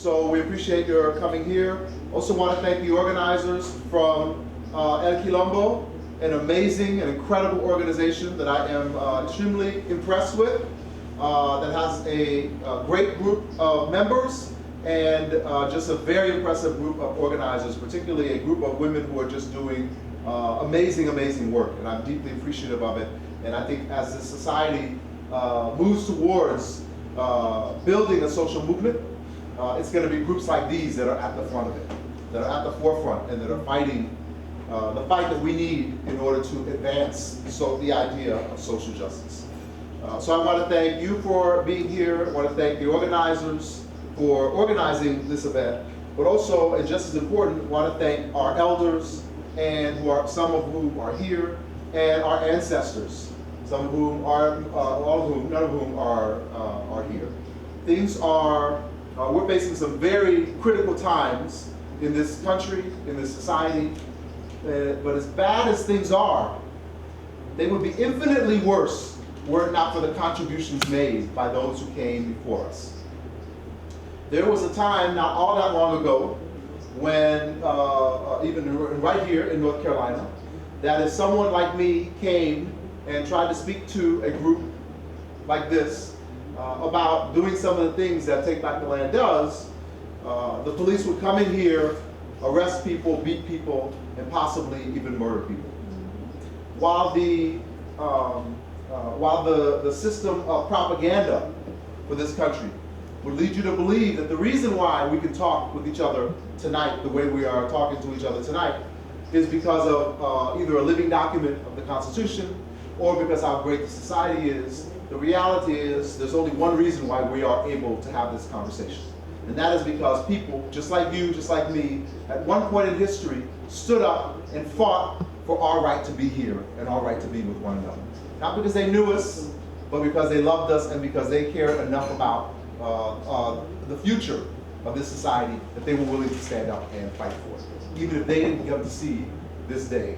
So we appreciate your coming here. Also want to thank the organizers from Kilombo, an amazing and incredible organization that I am extremely impressed with, that has a great group of members and just a very impressive group of organizers, particularly a group of women who are just doing amazing, amazing work, and I'm deeply appreciative of it. And I think as this society moves towards building a social movement, it's going to be groups like these that are at the front of it, that are at the forefront, and that are fighting the fight that we need in order to advance the idea of social justice. So I want to thank you for being here. I want to thank the organizers for organizing this event, but also, and just as important, I want to thank our elders, and some of whom are here, and our ancestors, some of whom are, all of whom, none of whom are here. Things are, we're facing some very critical times in this country, in this society, but as bad as things are, they would be infinitely worse were it not for the contributions made by those who came before us. There was a time not all that long ago when, even right here in North Carolina, that if someone like me came and tried to speak to a group like this about doing some of the things that Take Back the Land does, the police would come in here, arrest people, beat people, and possibly even murder people. While the system of propaganda for this country would lead you to believe that the reason why we can talk with each other tonight the way we are talking to each other tonight is because of either a living document of the Constitution or because how great the society is. The reality is there's only one reason why we are able to have this conversation. And that is because people, just like you, just like me, at one point in history, stood up and fought for our right to be here and our right to be with one another. Not because they knew us, but because they loved us and because they cared enough about the future of this society that they were willing to stand up and fight for it, even if they didn't get to see this day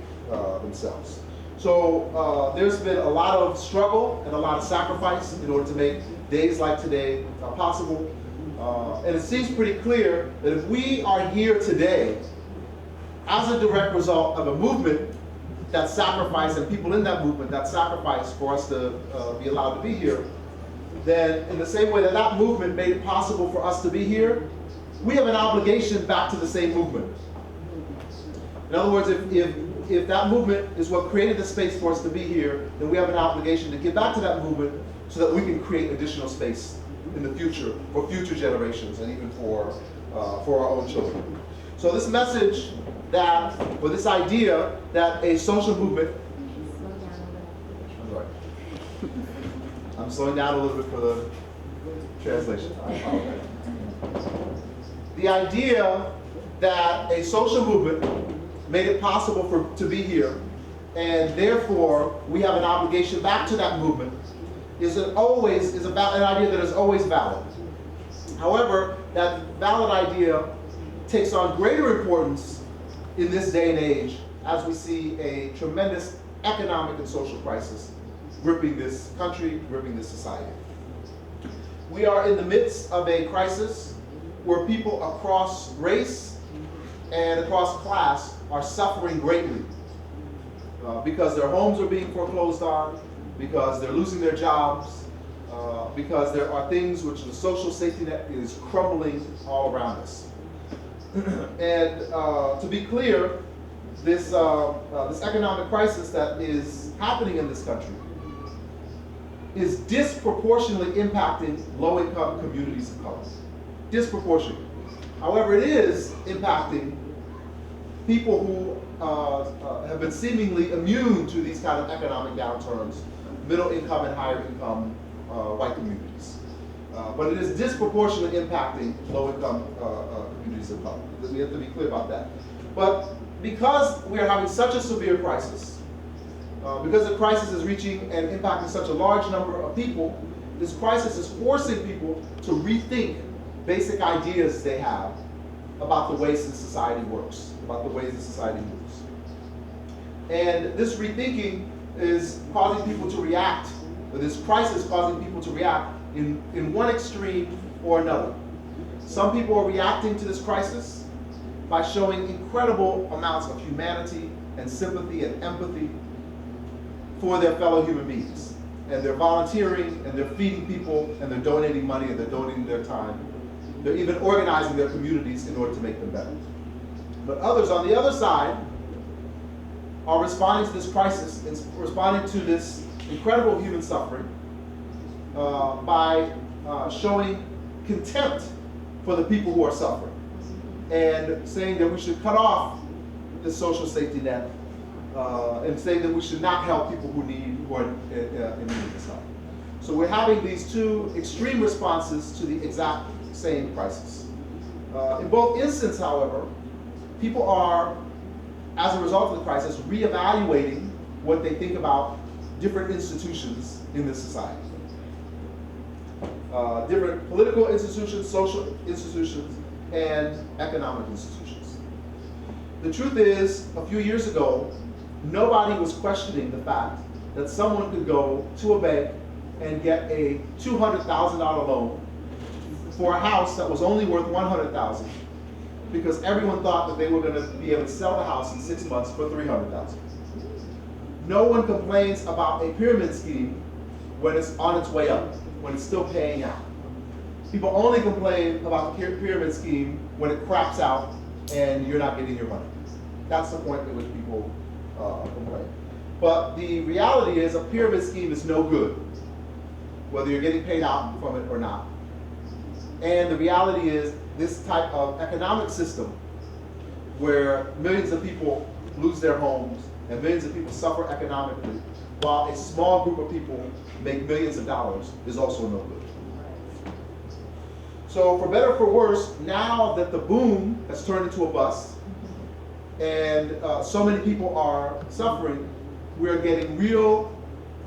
themselves. So there's been a lot of struggle and a lot of sacrifice in order to make days like today possible. And it seems pretty clear that if we are here today as a direct result of a movement that sacrificed, and people in that movement that sacrificed for us to be allowed to be here, then in the same way that that movement made it possible for us to be here, we have an obligation back to the same movement. In other words, if that movement is what created the space for us to be here, then we have an obligation to give back to that movement so that we can create additional space in the future for future generations and even for our own children. So this message or this idea that a social movement, I'm slowing down a little bit for the translation. I apologize. The idea that a social movement made it possible to be here, and therefore we have an obligation back to that movement, is an idea that is always valid. However, that valid idea takes on greater importance in this day and age as we see a tremendous economic and social crisis gripping this country, gripping this society. We are in the midst of a crisis where people across race and across class are suffering greatly because their homes are being foreclosed on, because they're losing their jobs, because there are things which the social safety net is crumbling all around us. And to be clear, this economic crisis that is happening in this country is disproportionately impacting low-income communities of color. Disproportionately. However, it is impacting people who have been seemingly immune to these kind of economic downturns, middle income and higher income white communities. But it is disproportionately impacting low-income communities of color. We have to be clear about that. But because we are having such a severe crisis, because the crisis is reaching and impacting such a large number of people, this crisis is forcing people to rethink basic ideas they have about the ways the society works, about the ways the society moves. And this rethinking is causing people to react, or this crisis is causing people to react in one extreme or another. Some people are reacting to this crisis by showing incredible amounts of humanity and sympathy and empathy for their fellow human beings. And they're volunteering, and they're feeding people, and they're donating money, and they're donating their time. They're even organizing their communities in order to make them better. But others on the other side are responding to this crisis, responding to this incredible human suffering by showing contempt for the people who are suffering, and saying that we should cut off the social safety net, and saying that we should not help people who are in need of this help. So we're having these two extreme responses to the exact same crisis. In both instances, however, people are, as a result of the crisis, reevaluating what they think about different institutions in this society. Different political institutions, social institutions, and economic institutions. The truth is, a few years ago, nobody was questioning the fact that someone could go to a bank and get a $200,000 loan for a house that was only worth $100,000, because everyone thought that they were going to be able to sell the house in 6 months for $300,000. No one complains about a pyramid scheme when it's on its way up, when it's still paying out. People only complain about the pyramid scheme when it craps out and you're not getting your money. That's the point at which people complain. But the reality is, a pyramid scheme is no good, whether you're getting paid out from it or not. And the reality is, this type of economic system where millions of people lose their homes and millions of people suffer economically, while a small group of people make millions of dollars, is also no good. So for better or for worse, now that the boom has turned into a bust, and so many people are suffering, we're getting real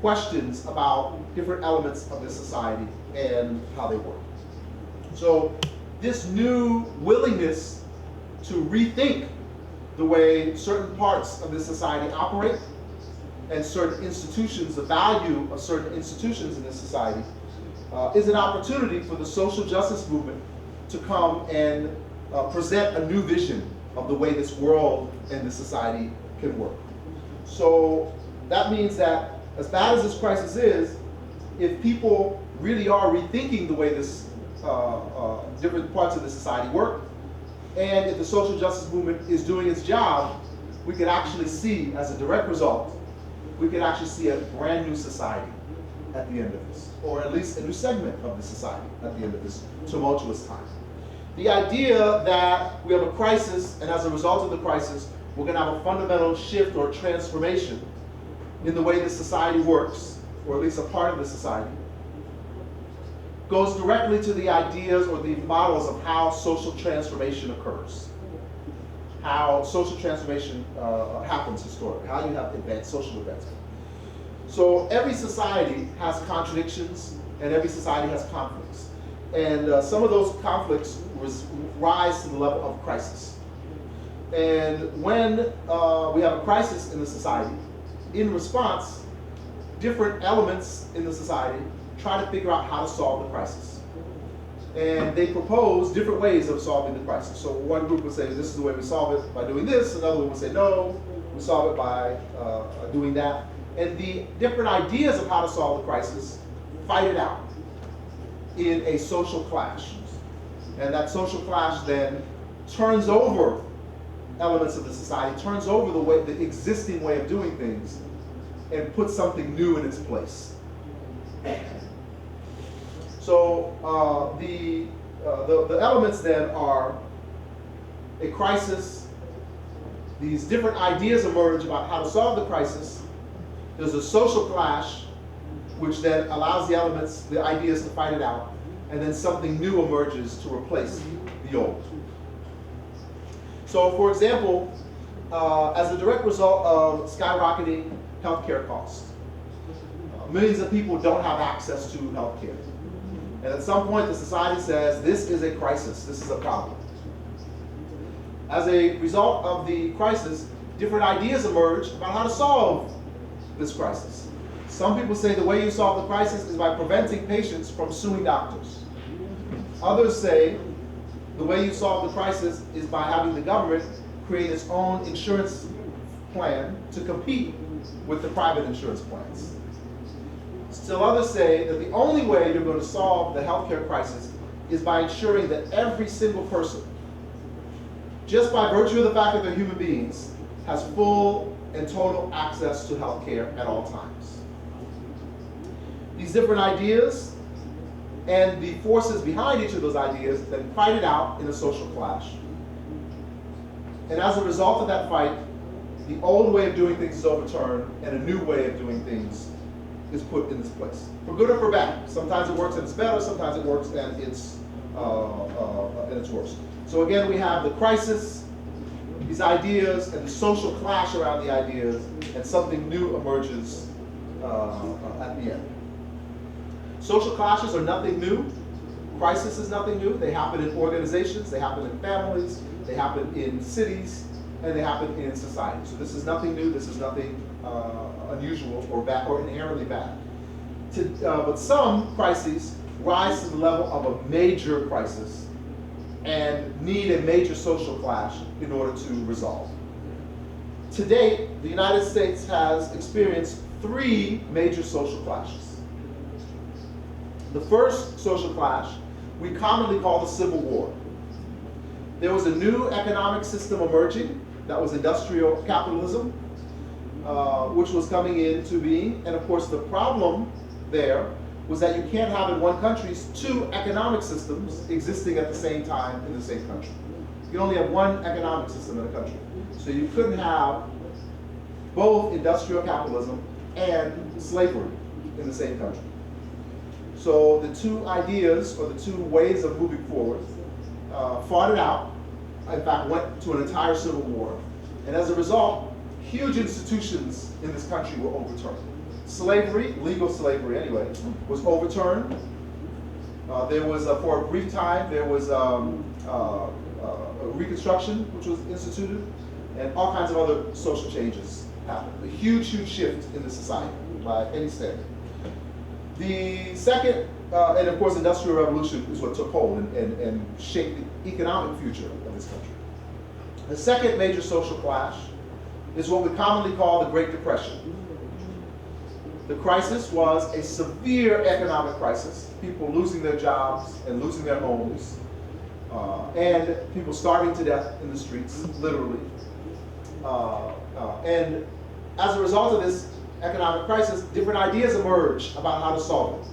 questions about different elements of this society and how they work. So this new willingness to rethink the way certain parts of this society operate, and certain institutions, the value of certain institutions in this society, is an opportunity for the social justice movement to come and present a new vision of the way this world and this society can work. So that means that, as bad as this crisis is, if people really are rethinking the way this different parts of the society work, and if the social justice movement is doing its job, we could actually see, as a direct result, we could actually see a brand new society at the end of this, or at least a new segment of the society at the end of this tumultuous time. The idea that we have a crisis, and as a result of the crisis, we're going to have a fundamental shift or transformation in the way the society works, or at least a part of the society, goes directly to the ideas or the models of how social transformation occurs, how social transformation happens historically, how you have social advancement. So every society has contradictions, and every society has conflicts. And some of those conflicts rise to the level of crisis. And when we have a crisis in the society, in response, different elements in the society try to figure out how to solve the crisis. And they propose different ways of solving the crisis. So one group would say, this is the way we solve it, by doing this. Another one would say, no, we solve it by doing that. And the different ideas of how to solve the crisis fight it out in a social clash. And that social clash then turns over elements of the society, turns over the existing way of doing things, and puts something new in its place. So the elements then are a crisis. These different ideas emerge about how to solve the crisis. There's a social clash, which then allows the elements, the ideas, to fight it out, and then something new emerges to replace the old. So, for example, as a direct result of skyrocketing healthcare costs, millions of people don't have access to healthcare. And at some point, the society says, this is a crisis, this is a problem. As a result of the crisis, different ideas emerge about how to solve this crisis. Some people say the way you solve the crisis is by preventing patients from suing doctors. Others say the way you solve the crisis is by having the government create its own insurance plan to compete with the private insurance plans. Still others say that the only way you're going to solve the healthcare crisis is by ensuring that every single person, just by virtue of the fact that they're human beings, has full and total access to healthcare at all times. These different ideas and the forces behind each of those ideas then fight it out in a social clash. And as a result of that fight, the old way of doing things is overturned and a new way of doing things is put in its place. For good or for bad. Sometimes it works and it's better, sometimes it works and it's worse. So again, we have the crisis, these ideas, and the social clash around the ideas, and something new emerges at the end. Social clashes are nothing new. Crisis is nothing new. They happen in organizations, they happen in families, they happen in cities, and they happen in society. So this is nothing new, this is nothing unusual or bad or inherently bad. But some crises rise to the level of a major crisis and need a major social clash in order to resolve. To date, the United States has experienced 3 major social clashes. The first social clash we commonly call the Civil War. There was a new economic system emerging that was industrial capitalism, which was coming into being. And of course, the problem there was that you can't have in one country 2 economic systems existing at the same time in the same country. You can only have one economic system in a country. So you couldn't have both industrial capitalism and slavery in the same country. So the 2 ideas, or the 2 ways of moving forward, fought it out. In fact, went to an entire civil war. And as a result, huge institutions in this country were overturned. Slavery, legal slavery anyway, was overturned. There was, for a brief time, there was Reconstruction, which was instituted, and all kinds of other social changes happened. A huge, huge shift in the society by any standard. The second, and of course, Industrial Revolution is what took hold and shaped the economic future of this country. The second major social clash is what we commonly call the Great Depression. The crisis was a severe economic crisis, people losing their jobs and losing their homes, and people starving to death in the streets, literally. And as a result of this economic crisis, different ideas emerge about how to solve it.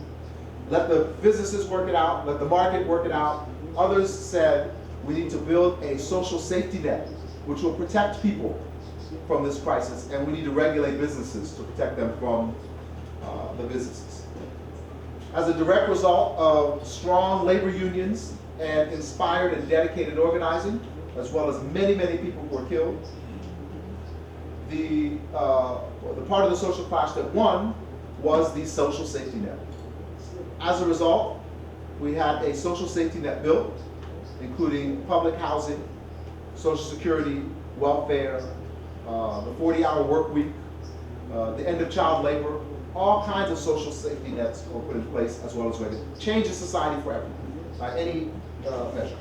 Let the businesses work it out, let the market work it out. Others said we need to build a social safety net which will protect people from this crisis, and we need to regulate businesses to protect them from the businesses. As a direct result of strong labor unions and inspired and dedicated organizing, as well as many, many people who were killed, the part of the social clash that won was the social safety net. As a result, we had a social safety net built, including public housing, Social Security, welfare, the 40-hour work week, the end of child labor. All kinds of social safety nets were put in place, as well as change in society for everyone by any measure.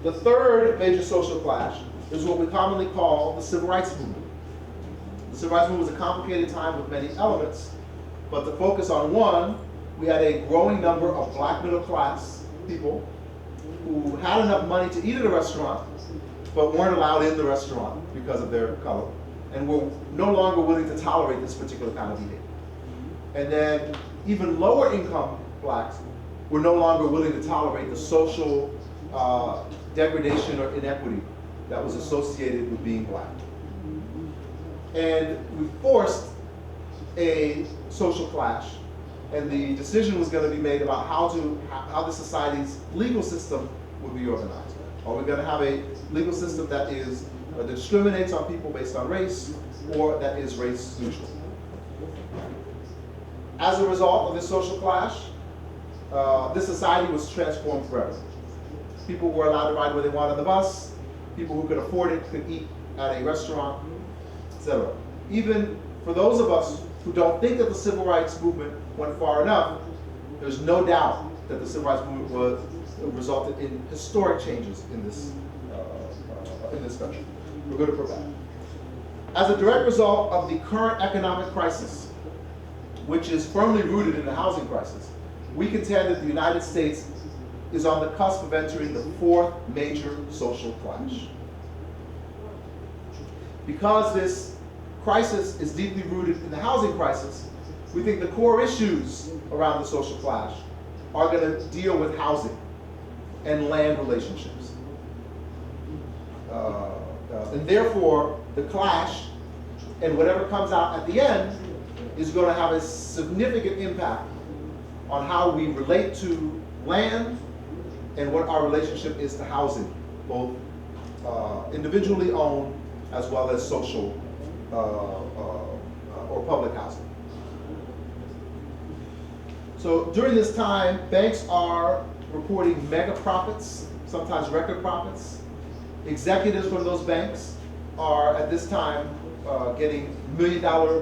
The third major social clash is what we commonly call the Civil Rights Movement. The Civil Rights Movement was a complicated time with many elements, but to focus on one, we had a growing number of black middle class people who had enough money to eat at a restaurant, but weren't allowed in the restaurant because of their color, and were no longer willing to tolerate this particular kind of eating. And then even lower income blacks were no longer willing to tolerate the social degradation or inequity that was associated with being black. And we forced a social clash, and the decision was going to be made about how the society's legal system would be organized. Are we going to have a legal system that discriminates on people based on race, or that is race neutral? As a result of this social clash, this society was transformed forever. People were allowed to ride where they wanted on the bus. People who could afford it could eat at a restaurant, etc. Even for those of us who don't think that the civil rights movement went far enough, there's no doubt that the civil rights movement resulted in historic changes in this country. We're good for that. As a direct result of the current economic crisis, which is firmly rooted in the housing crisis, we contend that the United States is on the cusp of entering the fourth major social clash. Because this crisis is deeply rooted in the housing crisis, we think the core issues around the social clash are going to deal with housing and land relationships. And therefore, the clash and whatever comes out at the end is going to have a significant impact on how we relate to land and what our relationship is to housing, both individually owned as well as social or public housing. So during this time, banks are reporting mega profits, sometimes record profits. Executives from those banks are at this time getting $1 million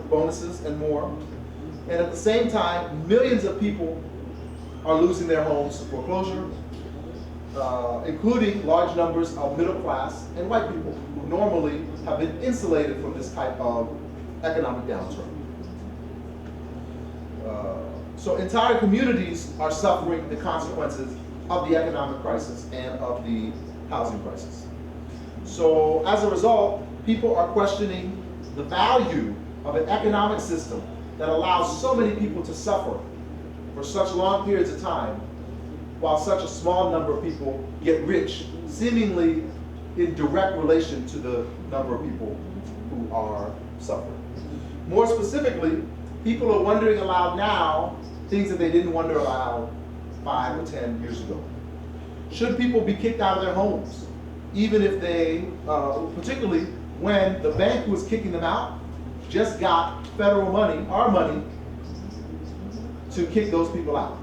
bonuses and more. And at the same time, millions of people are losing their homes to foreclosure, including large numbers of middle class and white people who normally have been insulated from this type of economic downturn. So entire communities are suffering the consequences of the economic crisis and of the housing crisis. So as a result, people are questioning the value of an economic system that allows so many people to suffer for such long periods of time, while such a small number of people get rich, seemingly in direct relation to the number of people who are suffering. More specifically, people are wondering aloud now things that they didn't wonder aloud 5 or 10 years ago. Should people be kicked out of their homes, even if they, particularly when the bank who was kicking them out just got federal money, our money, to kick those people out?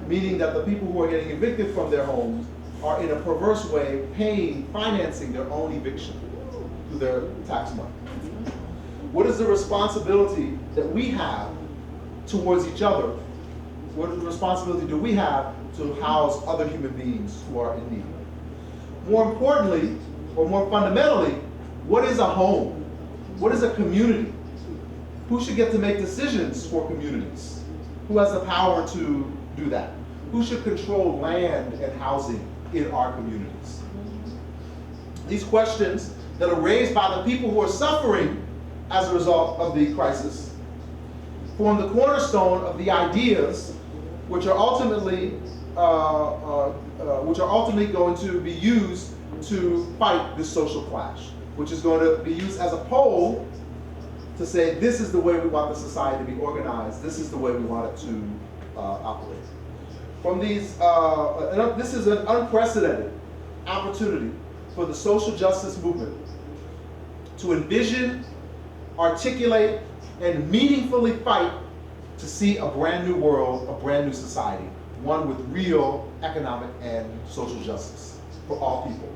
Meaning that the people who are getting evicted from their homes are in a perverse way financing their own eviction through their tax money. What is the responsibility that we have towards each other? What responsibility do we have to house other human beings who are in need? More importantly, or more fundamentally, what is a home? What is a community? Who should get to make decisions for communities? Who has the power to do that? Who should control land and housing in our communities? These questions that are raised by the people who are suffering as a result of the crisis form the cornerstone of the ideas which are ultimately going to be used to fight this social clash, which is going to be used as a pole to say this is the way we want the society to be organized, this is the way we want it to operate. From these, this is an unprecedented opportunity for the social justice movement to envision, articulate, and meaningfully fight to see a brand new world, a brand new society, one with real economic and social justice for all people.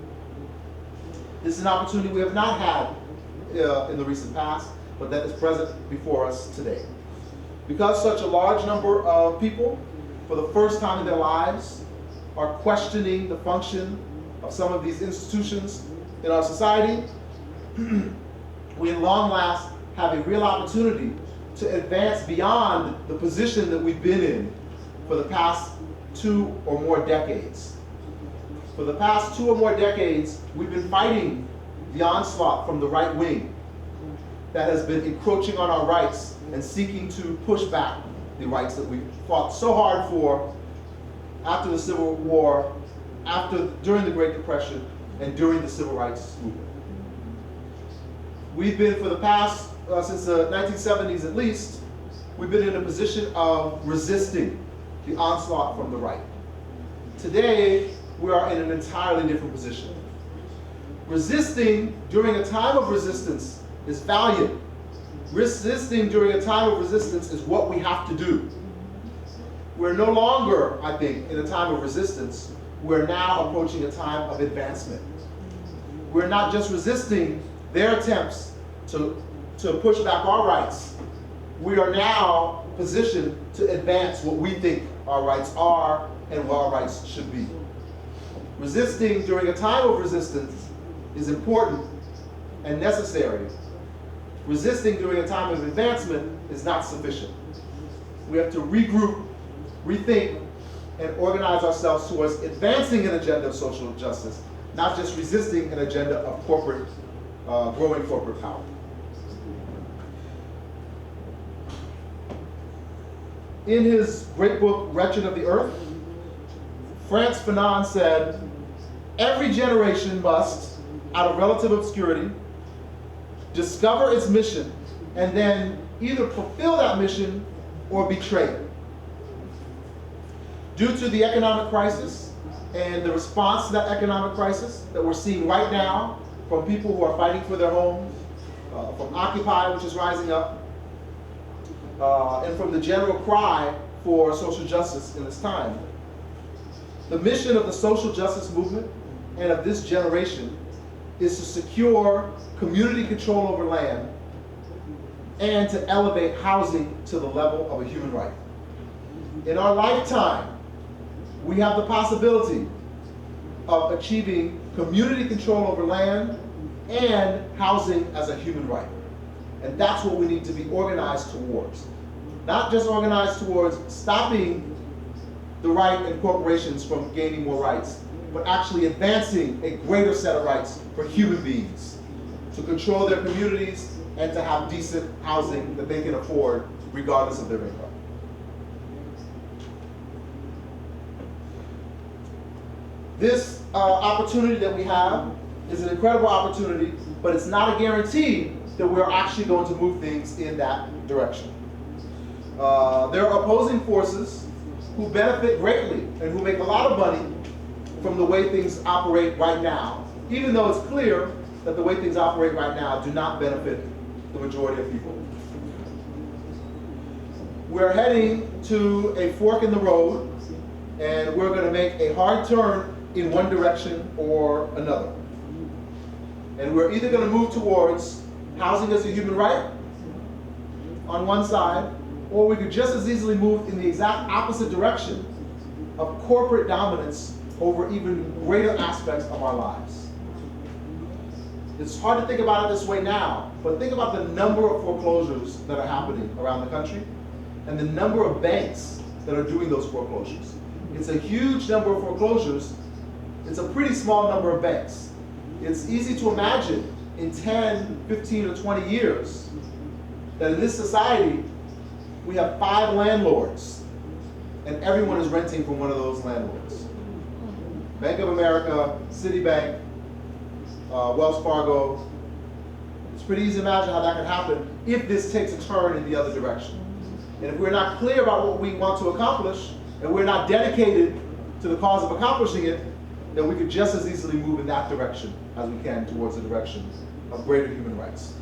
This is an opportunity we have not had in the recent past, but that is present before us today. Because such a large number of people, for the first time in their lives, are questioning the function of some of these institutions in our society, we at long last have a real opportunity to advance beyond the position that we've been in for the past 2 or more decades. For the past 2 or more decades, we've been fighting the onslaught from the right wing that has been encroaching on our rights and seeking to push back the rights that we fought so hard for after the Civil War, during the Great Depression, and during the Civil Rights Movement. We've been, for the past, since the 1970s at least, we've been in a position of resisting the onslaught from the right. Today, we are in an entirely different position. Resisting during a time of resistance is valiant. Resisting during a time of resistance is what we have to do. We're no longer, I think, in a time of resistance. We're now approaching a time of advancement. We're not just resisting their attempts to push back our rights. We are now position to advance what we think our rights are and what our rights should be. Resisting during a time of resistance is important and necessary. Resisting during a time of advancement is not sufficient. We have to regroup, rethink, and organize ourselves towards advancing an agenda of social justice, not just resisting an agenda of corporate, growing corporate power. In his great book, Wretched of the Earth, Frantz Fanon said, "Every generation must, out of relative obscurity, discover its mission and then either fulfill that mission or betray it." Due to the economic crisis and the response to that economic crisis that we're seeing right now from people who are fighting for their homes, from Occupy, which is rising up, and from the general cry for social justice in this time, the mission of the social justice movement and of this generation is to secure community control over land and to elevate housing to the level of a human right. In our lifetime, we have the possibility of achieving community control over land and housing as a human right. And that's what we need to be organized towards. Not just organized towards stopping the right and corporations from gaining more rights, but actually advancing a greater set of rights for human beings to control their communities and to have decent housing that they can afford regardless of their income. This opportunity that we have is an incredible opportunity, but it's not a guarantee that we're actually going to move things in that direction. There are opposing forces who benefit greatly and who make a lot of money from the way things operate right now, even though it's clear that the way things operate right now do not benefit the majority of people. We're heading to a fork in the road, and we're going to make a hard turn in one direction or another. And we're either going to move towards housing as a human right on one side, or we could just as easily move in the exact opposite direction of corporate dominance over even greater aspects of our lives. It's hard to think about it this way now, but think about the number of foreclosures that are happening around the country and the number of banks that are doing those foreclosures. It's a huge number of foreclosures. It's a pretty small number of banks. It's easy to imagine in 10, 15, or 20 years that in this society we have 5 landlords and everyone is renting from one of those landlords. Bank of America, Citibank, Wells Fargo. It's pretty easy to imagine how that could happen if this takes a turn in the other direction. And if we're not clear about what we want to accomplish, and we're not dedicated to the cause of accomplishing it, then we could just as easily move in that direction as we can towards the direction of greater human rights.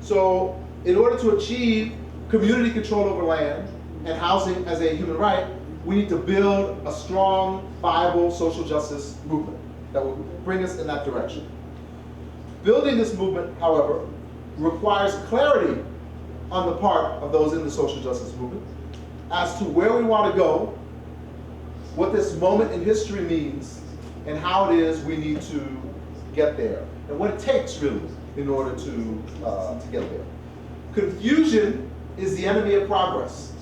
So, in order to achieve community control over land and housing as a human right, we need to build a strong, viable social justice movement that will bring us in that direction. Building this movement, however, requires clarity on the part of those in the social justice movement as to where we want to go, what this moment in history means, and how it is we need to get there, and what it takes really in order to get there. Confusion is the enemy of progress.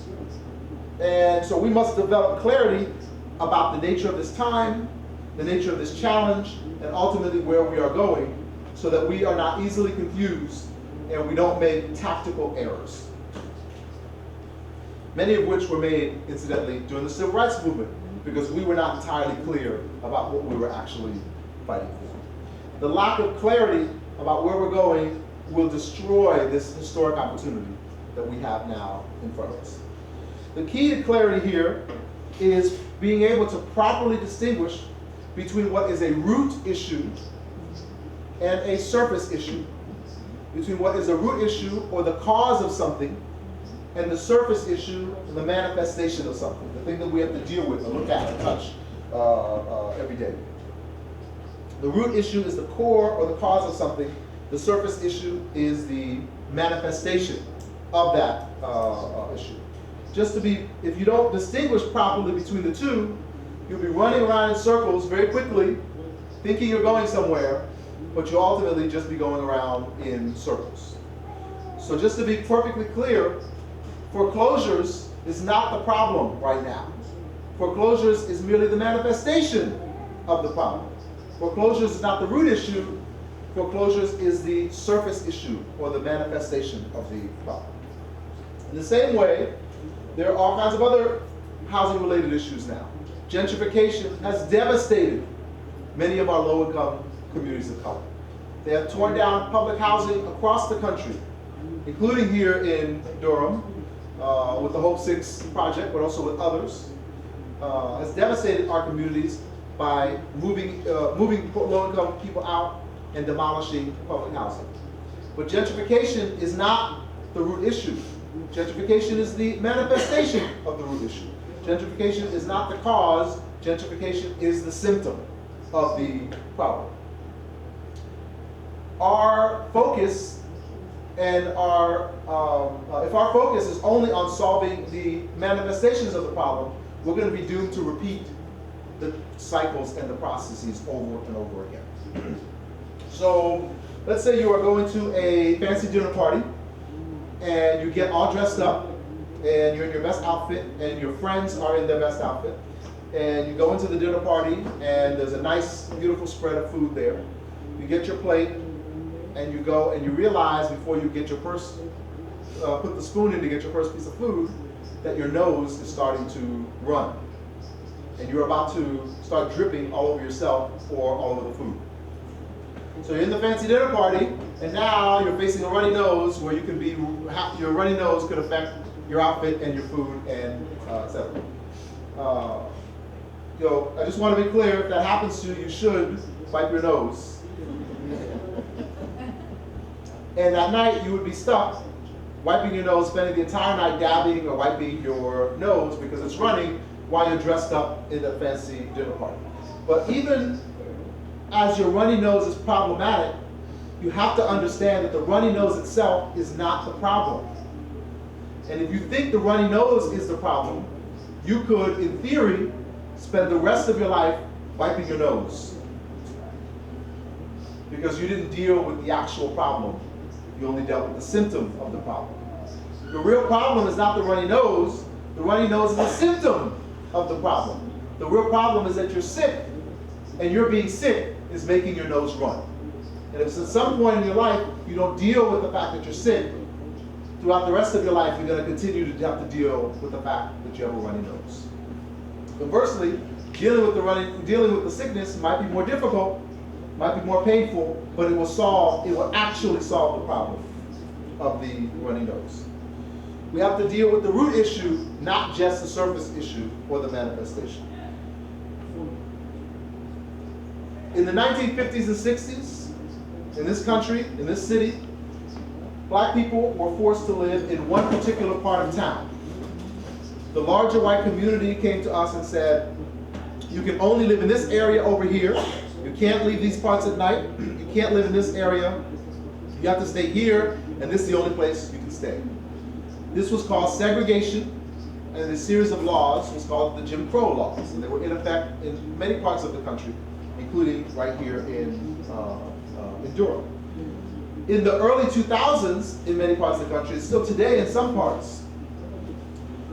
And so we must develop clarity about the nature of this time, the nature of this challenge, and ultimately where we are going, so that we are not easily confused and we don't make tactical errors. Many of which were made, incidentally, during the civil rights movement, because we were not entirely clear about what we were actually fighting for. The lack of clarity about where we're going will destroy this historic opportunity that we have now in front of us. The key to clarity here is being able to properly distinguish between what is a root issue and a surface issue, between what is a root issue or the cause of something and the surface issue and the manifestation of something, the thing that we have to deal with and look at and touch every day. The root issue is the core or the cause of something. The surface issue is the manifestation of that issue. Just to be, if you don't distinguish properly between the two, you'll be running around in circles very quickly, thinking you're going somewhere, but you'll ultimately just be going around in circles. So just to be perfectly clear, foreclosures is not the problem right now. Foreclosures is merely the manifestation of the problem. Foreclosures is not the root issue. Foreclosures is the surface issue or the manifestation of the problem. In the same way, there are all kinds of other housing-related issues now. Gentrification has devastated many of our low-income communities of color. They have torn down public housing across the country, including here in Durham, with the Hope 6 project, but also with others. Has devastated our communities by moving low-income people out and demolishing public housing. But gentrification is not the root issue. Gentrification is the manifestation of the root issue. Gentrification is not the cause. Gentrification is the symptom of the problem. Our focus and if our focus is only on solving the manifestations of the problem, we're going to be doomed to repeat the cycles and the processes over and over again. So let's say you are going to a fancy dinner party and you get all dressed up and you're in your best outfit and your friends are in their best outfit, and you go into the dinner party and there's a nice beautiful spread of food there. You get your plate and you go and you realize before you get your first, put the spoon in to get your first piece of food, that your nose is starting to run. And you're about to start dripping all over yourself or all over the food. So you're in the fancy dinner party, and now you're facing a runny nose where you can be, your runny nose could affect your outfit and your food and etc. I just want to be clear, if that happens to you, you should wipe your nose. And at night you would be stuck wiping your nose, spending the entire night dabbing or wiping your nose because it's running while you're dressed up in the fancy dinner party. But even as your runny nose is problematic, you have to understand that the runny nose itself is not the problem. And if you think the runny nose is the problem, you could, in theory, spend the rest of your life wiping your nose because you didn't deal with the actual problem. You only dealt with the symptom of the problem. The real problem is not the runny nose. The runny nose is a symptom of the problem. The real problem is that you're sick, and your being sick is making your nose run. And if at some point in your life you don't deal with the fact that you're sick, throughout the rest of your life you're going to continue to have to deal with the fact that you have a runny nose. Conversely, dealing with the sickness might be more difficult, might be more painful, but it will actually solve the problem of the runny nose. We have to deal with the root issue, not just the surface issue or the manifestation. In the 1950s and 60s, in this country, in this city, black people were forced to live in one particular part of town. The larger white community came to us and said, you can only live in this area over here. You can't leave these parts at night. You can't live in this area. You have to stay here, and this is the only place you can stay. This was called segregation, and a series of laws was called the Jim Crow laws, and they were in effect in many parts of the country, including right here in Durham. In the early 2000s, in many parts of the country, and still today in some parts,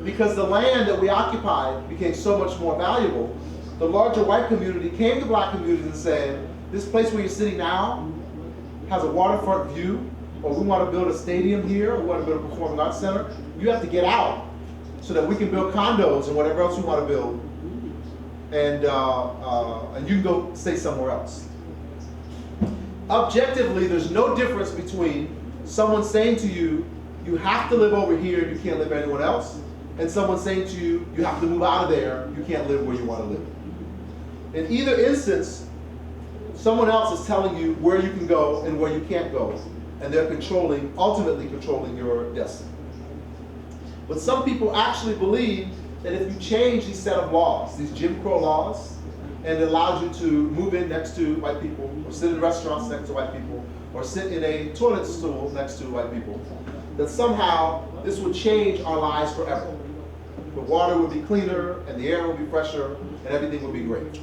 because the land that we occupied became so much more valuable, the larger white community came to black communities and said, this place where you're sitting now has a waterfront view, or we want to build a stadium here, or we want to build a performing arts center. You have to get out so that we can build condos and whatever else we want to build, and you can go stay somewhere else. Objectively, there's no difference between someone saying to you, you have to live over here and you can't live anywhere else, and someone saying to you, you have to move out of there, you can't live where you want to live. In either instance, someone else is telling you where you can go and where you can't go, and they're ultimately controlling your destiny. But some people actually believe that if you change these set of laws, these Jim Crow laws, and it allows you to move in next to white people, or sit in restaurants next to white people, or sit in a toilet stool next to white people, that somehow this would change our lives forever. The water would be cleaner, and the air would be fresher, and everything would be great.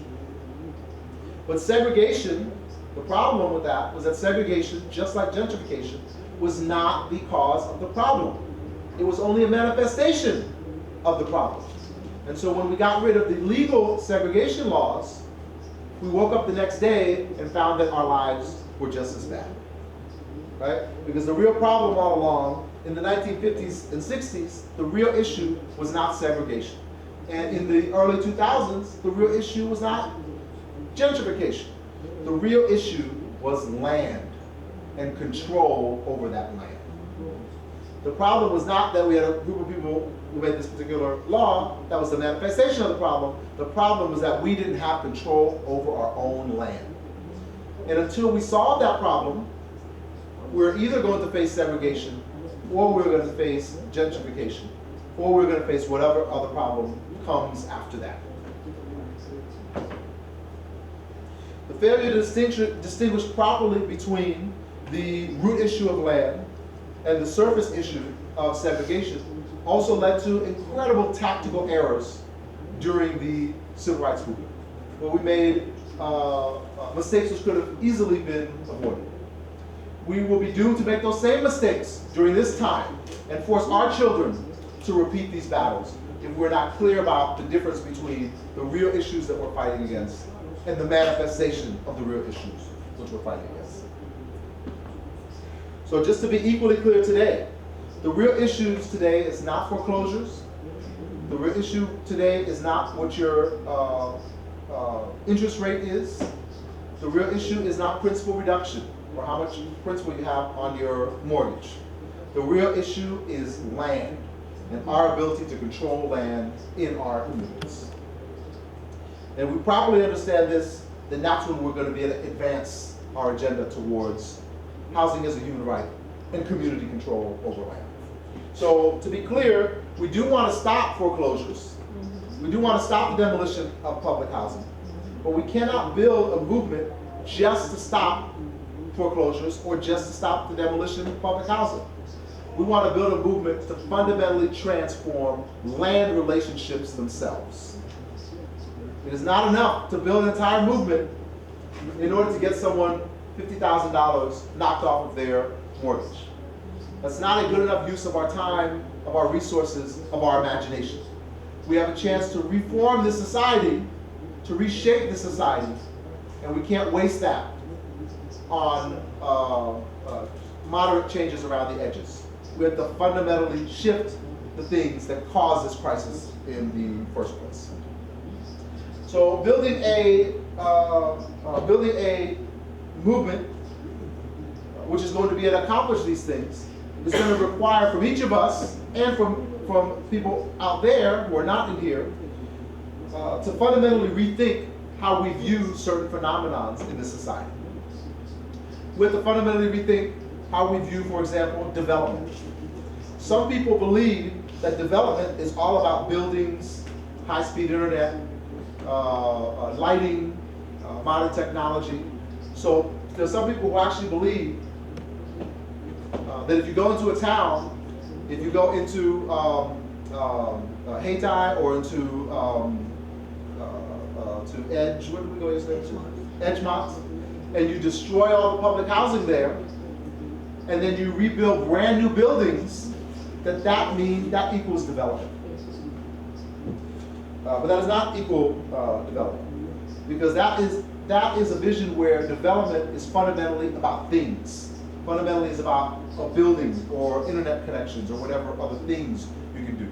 But segregation, the problem with that was that segregation, just like gentrification, was not the cause of the problem. It was only a manifestation of the problem. And so when we got rid of the legal segregation laws, we woke up the next day and found that our lives were just as bad, right? Because the real problem all along, in the 1950s and 60s, the real issue was not segregation. And in the early 2000s, the real issue was not gentrification. The real issue was land and control over that land. The problem was not that we had a group of people who made this particular law. That was the manifestation of the problem. The problem was that we didn't have control over our own land. And until we solve that problem, we're either going to face segregation, or we're going to face gentrification, or we're going to face whatever other problem comes after that. The failure to distinguish properly between the root issue of land and the surface issue of segregation also led to incredible tactical errors during the civil rights movement, where we made mistakes which could have easily been avoided. We will be doomed to make those same mistakes during this time and force our children to repeat these battles if we're not clear about the difference between the real issues that we're fighting against and the manifestation of the real issues which we're fighting against. So just to be equally clear today, the real issues today is not foreclosures. The real issue today is not what your interest rate is. The real issue is not principal reduction or how much principal you have on your mortgage. The real issue is land and our ability to control land in our communities. And if we properly understand this, then that's when we're going to be able to advance our agenda towards housing as a human right and community control over land. So to be clear, we do want to stop foreclosures. We do want to stop the demolition of public housing. But we cannot build a movement just to stop foreclosures or just to stop the demolition of public housing. We want to build a movement to fundamentally transform land relationships themselves. It is not enough to build an entire movement in order to get someone $50,000 knocked off of their mortgage. That's not a good enough use of our time, of our resources, of our imagination. We have a chance to reform this society, to reshape this society, and we can't waste that on moderate changes around the edges. We have to fundamentally shift the things that cause this crisis in the first place. So building a movement which is going to be able to accomplish these things is going to require from each of us and from people out there who are not in here to fundamentally rethink how we view certain phenomenons in this society. We have to fundamentally rethink how we view, for example, development. Some people believe that development is all about buildings, high-speed internet, lighting, modern technology. So there's some people who actually believe that if you go into a town, if you go into Haiti or into to Edge, where did we go yesterday? Edgemont, and you destroy all the public housing there, and then you rebuild brand new buildings, that equals development. But that is not equal development, because that is a vision where development is fundamentally about things. Fundamentally is about a building or internet connections or whatever other things you can do.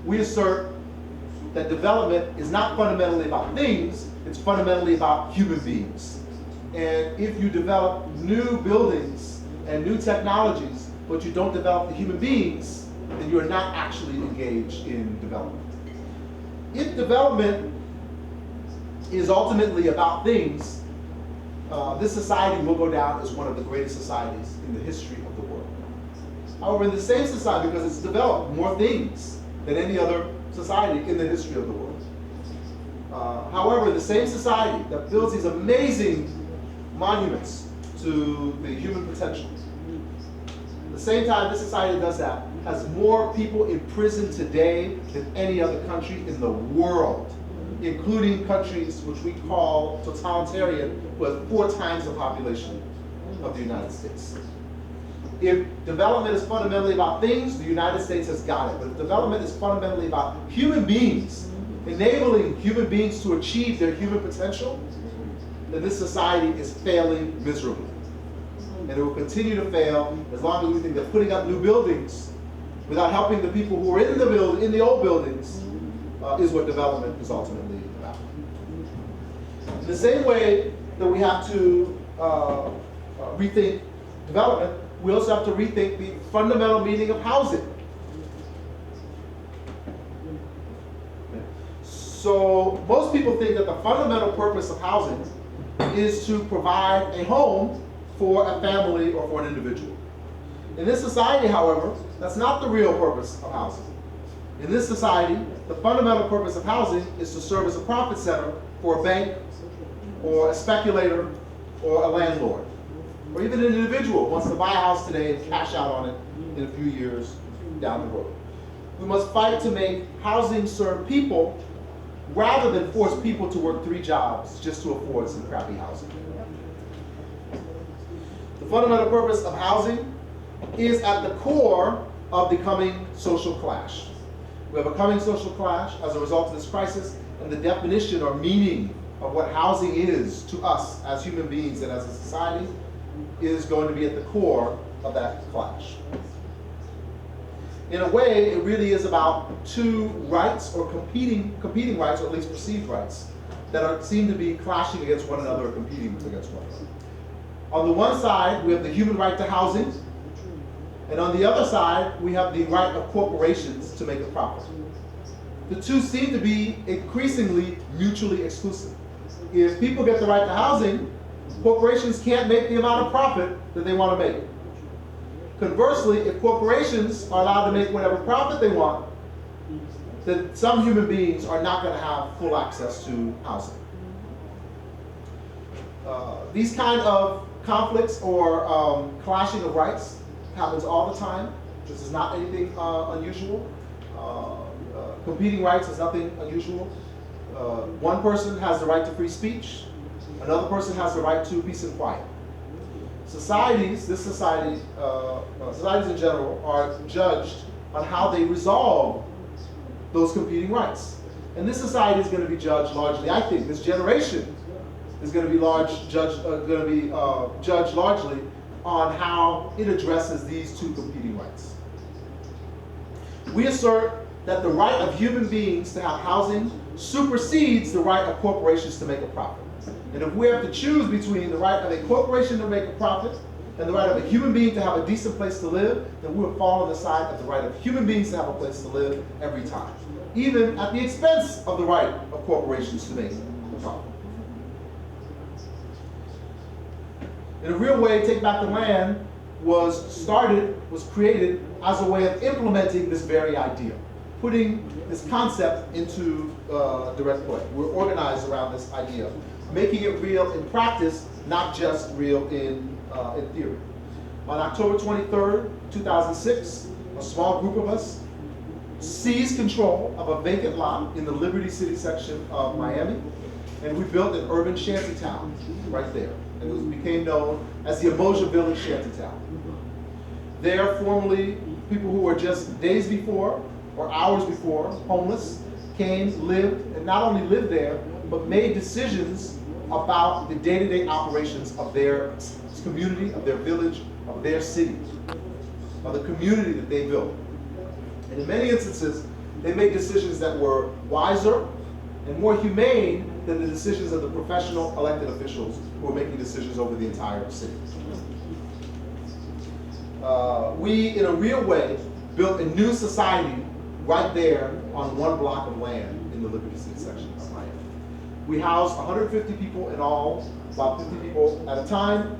We assert that development is not fundamentally about things, it's fundamentally about human beings. And if you develop new buildings and new technologies, but you don't develop the human beings, then you are not actually engaged in development. If development is ultimately about things, this society will go down as one of the greatest societies in the history of the world. However, in the same society, because it's developed more things than any other society in the history of the world. However, the same society that builds these amazing monuments to the human potential, the same time this society does that, has more people in prison today than any other country in the world, including countries which we call totalitarian, who have 4 times the population of the United States. If development is fundamentally about things, the United States has got it. But if development is fundamentally about human beings, enabling human beings to achieve their human potential, then this society is failing miserably. And it will continue to fail as long as we think that putting up new buildings without helping the people who are in the old buildings is what development is ultimately about. In the same way that we have to rethink development, we also have to rethink the fundamental meaning of housing. So most people think that the fundamental purpose of housing is to provide a home for a family or for an individual. In this society, however, that's not the real purpose of housing. In this society, the fundamental purpose of housing is to serve as a profit center for a bank or a speculator or a landlord, or even an individual who wants to buy a house today and cash out on it in a few years down the road. We must fight to make housing serve people rather than force people to work 3 jobs just to afford some crappy housing. The fundamental purpose of housing is at the core of the coming social clash. We have a coming social clash as a result of this crisis, and the definition or meaning of what housing is to us as human beings and as a society is going to be at the core of that clash. In a way, it really is about 2 rights or competing rights, or at least perceived rights, that seem to be clashing against one another or competing against one another. On the one side, we have the human right to housing, and on the other side, we have the right of corporations to make a profit. The 2 seem to be increasingly mutually exclusive. If people get the right to housing, corporations can't make the amount of profit that they want to make. Conversely, if corporations are allowed to make whatever profit they want, then some human beings are not going to have full access to housing. These kind of conflicts or clashing of rights happens all the time. This is not anything unusual. Competing rights is nothing unusual. One person has the right to free speech. Another person has the right to peace and quiet. Societies in general are judged on how they resolve those competing rights. And this society is going to be judged largely, I think, this generation is going to be judged largely on how it addresses these 2 competing rights. We assert that the right of human beings to have housing supersedes the right of corporations to make a profit. And if we have to choose between the right of a corporation to make a profit and the right of a human being to have a decent place to live, then we will fall on the side of the right of human beings to have a place to live every time, even at the expense of the right of corporations to make a profit. In a real way, Take Back the Land was created as a way of implementing this very idea, putting this concept into direct play. We're organized around this idea, making it real in practice, not just real in theory. On October 23rd, 2006, a small group of us seized control of a vacant lot in the Liberty City section of Miami, and we built an urban shantytown right there. And it became known as the Emoja Village Shantytown. There, formerly, people who were just days before or hours before homeless came, lived, and not only lived there, but made decisions about the day-to-day operations of their community, of their village, of their city, of the community that they built. And in many instances, they made decisions that were wiser and more humane than the decisions of the professional elected officials who were making decisions over the entire city. We, in a real way, built a new society right there on 1 block of land in the Liberty City section of Miami. We housed 150 people in all, about 50 people at a time,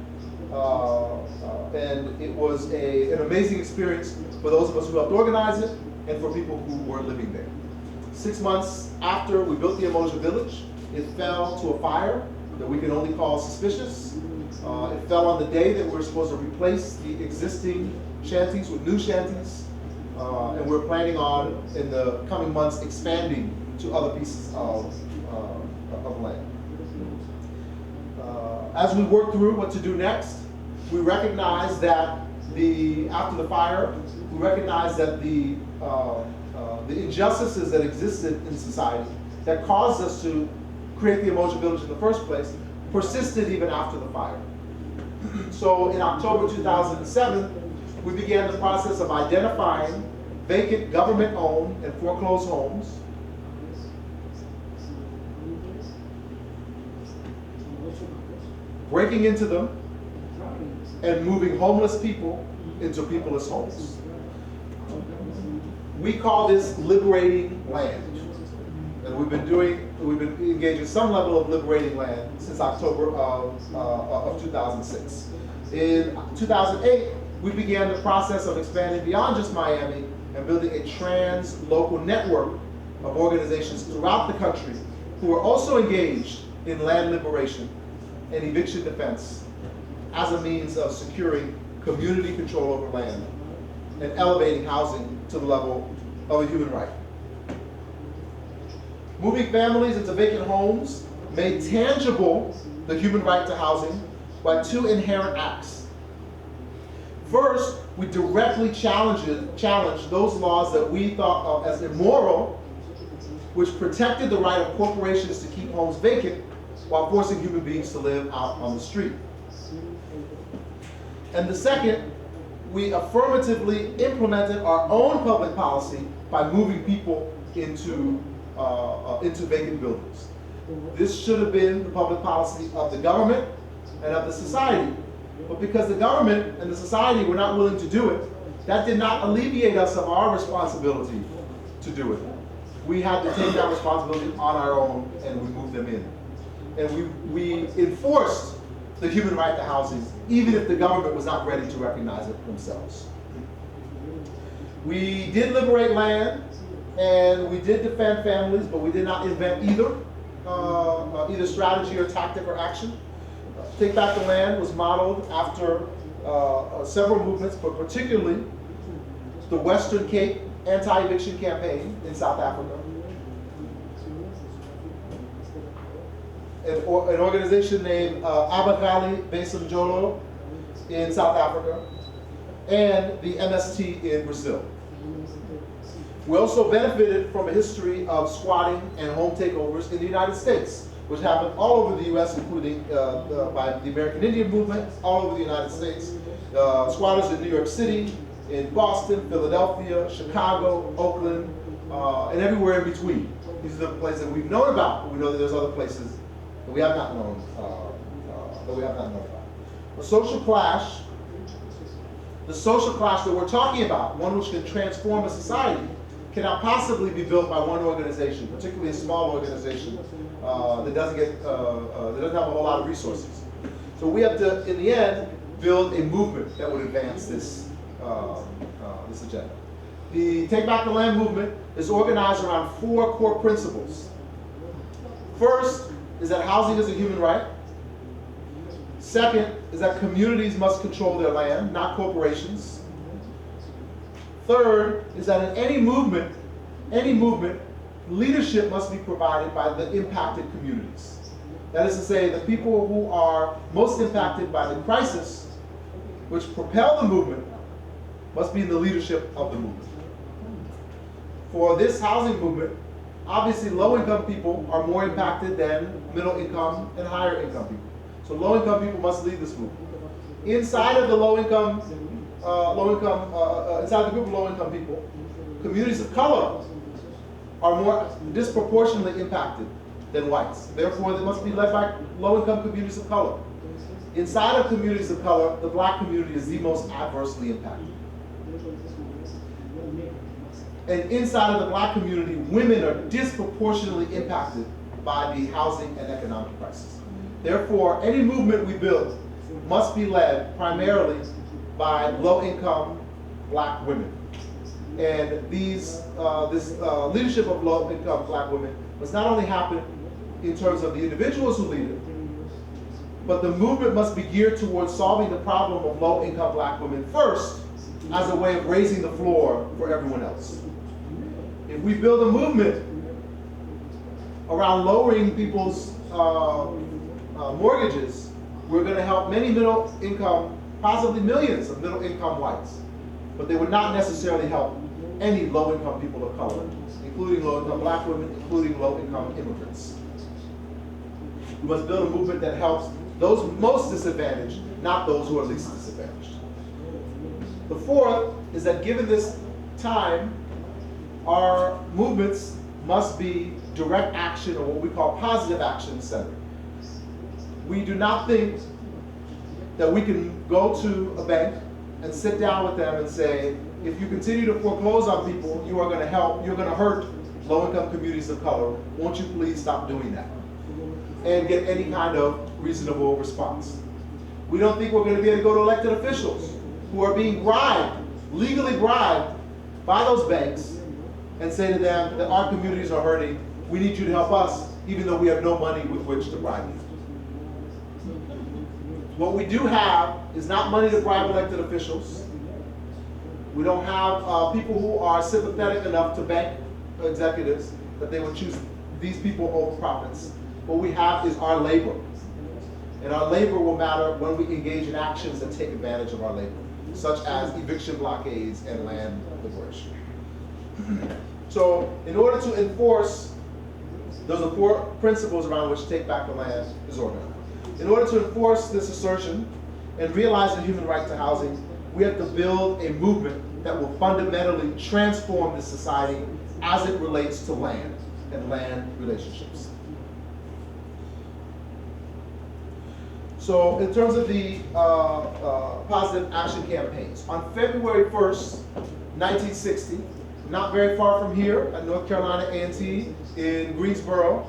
and it was an amazing experience for those of us who helped organize it and for people who were living there. 6 months after we built the Emoja Village, it fell to a fire that we can only call suspicious. It fell on the day that we were supposed to replace the existing shanties with new shanties, and we're planning on, in the coming months, expanding to other pieces of land. As we work through what to do next, we recognize that after the fire, we recognize that the injustices that existed in society that caused us to create the Emoji Village in the first place persisted even after the fire. So in October 2007, we began the process of identifying vacant government-owned and foreclosed homes, breaking into them, and moving homeless people into peopleless homes. We call this liberating land. And we've been engaged in some level of liberating land since October of 2006. In 2008, we began the process of expanding beyond just Miami and building a trans-local network of organizations throughout the country who are also engaged in land liberation and eviction defense as a means of securing community control over land and elevating housing to the level of a human right. Moving families into vacant homes made tangible the human right to housing by two inherent acts. First, we directly challenged those laws that we thought of as immoral, which protected the right of corporations to keep homes vacant while forcing human beings to live out on the street. And the second, we affirmatively implemented our own public policy by moving people into vacant buildings. This should have been the public policy of the government and of the society. But because the government and the society were not willing to do it, that did not alleviate us of our responsibility to do it. We had to take that responsibility on our own, and we moved them in. And we enforced the human right to housing, even if the government was not ready to recognize it themselves. We did liberate land, and we did defend families, but we did not invent either strategy or tactic or action. Take Back the Land was modeled after several movements, but particularly the Western Cape anti-eviction campaign in South Africa, an organization named Abagali Besamjolo in South Africa, and the MST in Brazil. We also benefited from a history of squatting and home takeovers in the United States, which happened all over the U.S., including by the American Indian movement, all over the United States. Squatters in New York City, in Boston, Philadelphia, Chicago, Oakland, and everywhere in between. These are the places that we've known about, but we know that there's other places that we have not known, about. The social clash that we're talking about, one which can transform a society, cannot possibly be built by one organization, particularly a small organization that doesn't have a whole lot of resources. So we have to, in the end, build a movement that would advance this agenda. The Take Back the Land movement is organized around four core principles. First is that housing is a human right. Second is that communities must control their land, not corporations. Third is that in any movement, leadership must be provided by the impacted communities. That is to say, the people who are most impacted by the crisis, which propel the movement, must be in the leadership of the movement. For this housing movement, obviously low-income people are more impacted than middle-income and higher-income people. So low-income people must lead this movement. Inside of the inside the group of low-income people, communities of color are more disproportionately impacted than whites. Therefore, they must be led by low-income communities of color. Inside of communities of color, the black community is the most adversely impacted. And inside of the black community, women are disproportionately impacted by the housing and economic crisis. Therefore, any movement we build must be led primarily by low-income black women. And this leadership of low-income black women must not only happen in terms of the individuals who lead it, but the movement must be geared towards solving the problem of low-income black women first, as a way of raising the floor for everyone else. If we build a movement around lowering people's mortgages, we're going to help many middle income, possibly millions of middle income whites, but they would not necessarily help any low income people of color, including low income black women, including low income immigrants. We must build a movement that helps those most disadvantaged, not those who are least disadvantaged. The fourth is that given this time, our movements must be direct action, or what we call positive action centered. We do not think that we can go to a bank and sit down with them and say, if you continue to foreclose on people, you are going to help, you're going to hurt low-income communities of color. Won't you please stop doing that? And get any kind of reasonable response. We don't think we're going to be able to go to elected officials who are being bribed, legally bribed by those banks, and say to them that our communities are hurting, we need you to help us, even though we have no money with which to bribe you. What we do have is not money to bribe elected officials. We don't have people who are sympathetic enough to bank executives that they would choose these people over profits. What we have is our labor. And our labor will matter when we engage in actions that take advantage of our labor, such as eviction blockades and land liberation. So in order to enforce, those are 4 principles around which Take Back the Land is organized. In order to enforce this assertion and realize the human right to housing, we have to build a movement that will fundamentally transform this society as it relates to land and land relationships. So in terms of the positive action campaigns, on February 1st, 1960, not very far from here at North Carolina A&T in Greensboro,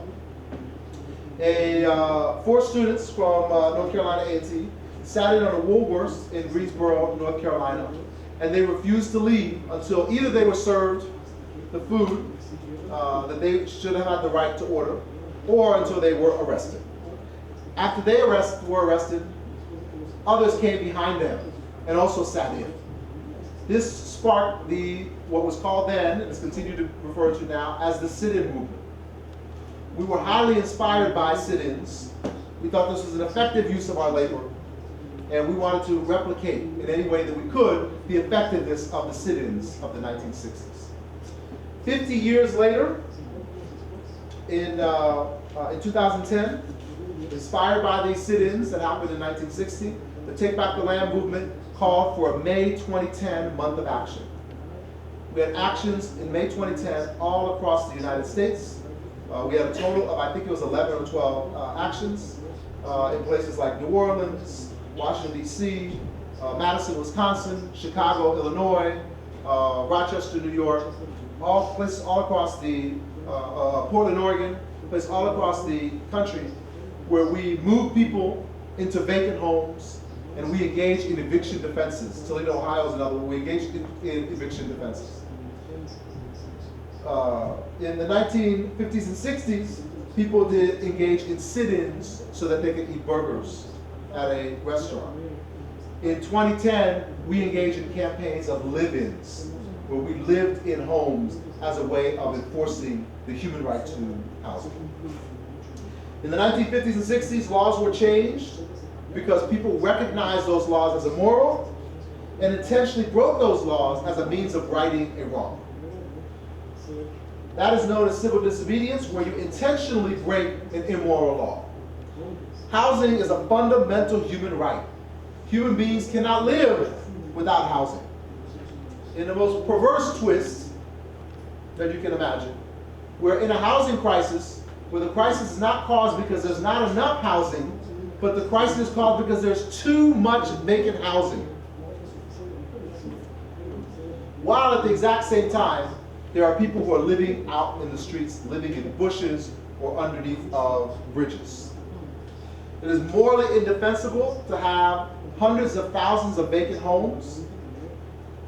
4 students from North Carolina A&T sat in on a Woolworths in Greensboro, North Carolina, and they refused to leave until either they were served the food that they should have had the right to order, or until they were arrested. After they were arrested, others came behind them and also sat in. This sparked what was called then, and is continued to refer to now, as the sit-in movement. We were highly inspired by sit-ins. We thought this was an effective use of our labor, and we wanted to replicate in any way that we could the effectiveness of the sit-ins of the 1960s. 50 years later, in 2010, inspired by these sit-ins that happened in 1960, the Take Back the Land movement called for a May 2010 month of action. We had actions in May 2010 all across the United States. We had a total of, I think it was 11 or 12 actions in places like New Orleans, Washington, D.C., Madison, Wisconsin, Chicago, Illinois, Rochester, New York, all places all across the, Portland, Oregon, places all across the country where we moved people into vacant homes and we engaged in eviction defenses. Toledo, Ohio is another one. We engaged in eviction defenses. In the 1950s and 60s, people did engage in sit-ins so that they could eat burgers at a restaurant. In 2010, we engaged in campaigns of live-ins, where we lived in homes as a way of enforcing the human right to housing. In the 1950s and 60s, laws were changed because people recognized those laws as immoral and intentionally broke those laws as a means of righting a wrong. That is known as civil disobedience, where you intentionally break an immoral law. Housing is a fundamental human right. Human beings cannot live without housing. In the most perverse twist that you can imagine, we're in a housing crisis where the crisis is not caused because there's not enough housing, but the crisis is caused because there's too much vacant housing. While at the exact same time, there are people who are living out in the streets, living in bushes or underneath of bridges. It is morally indefensible to have hundreds of thousands of vacant homes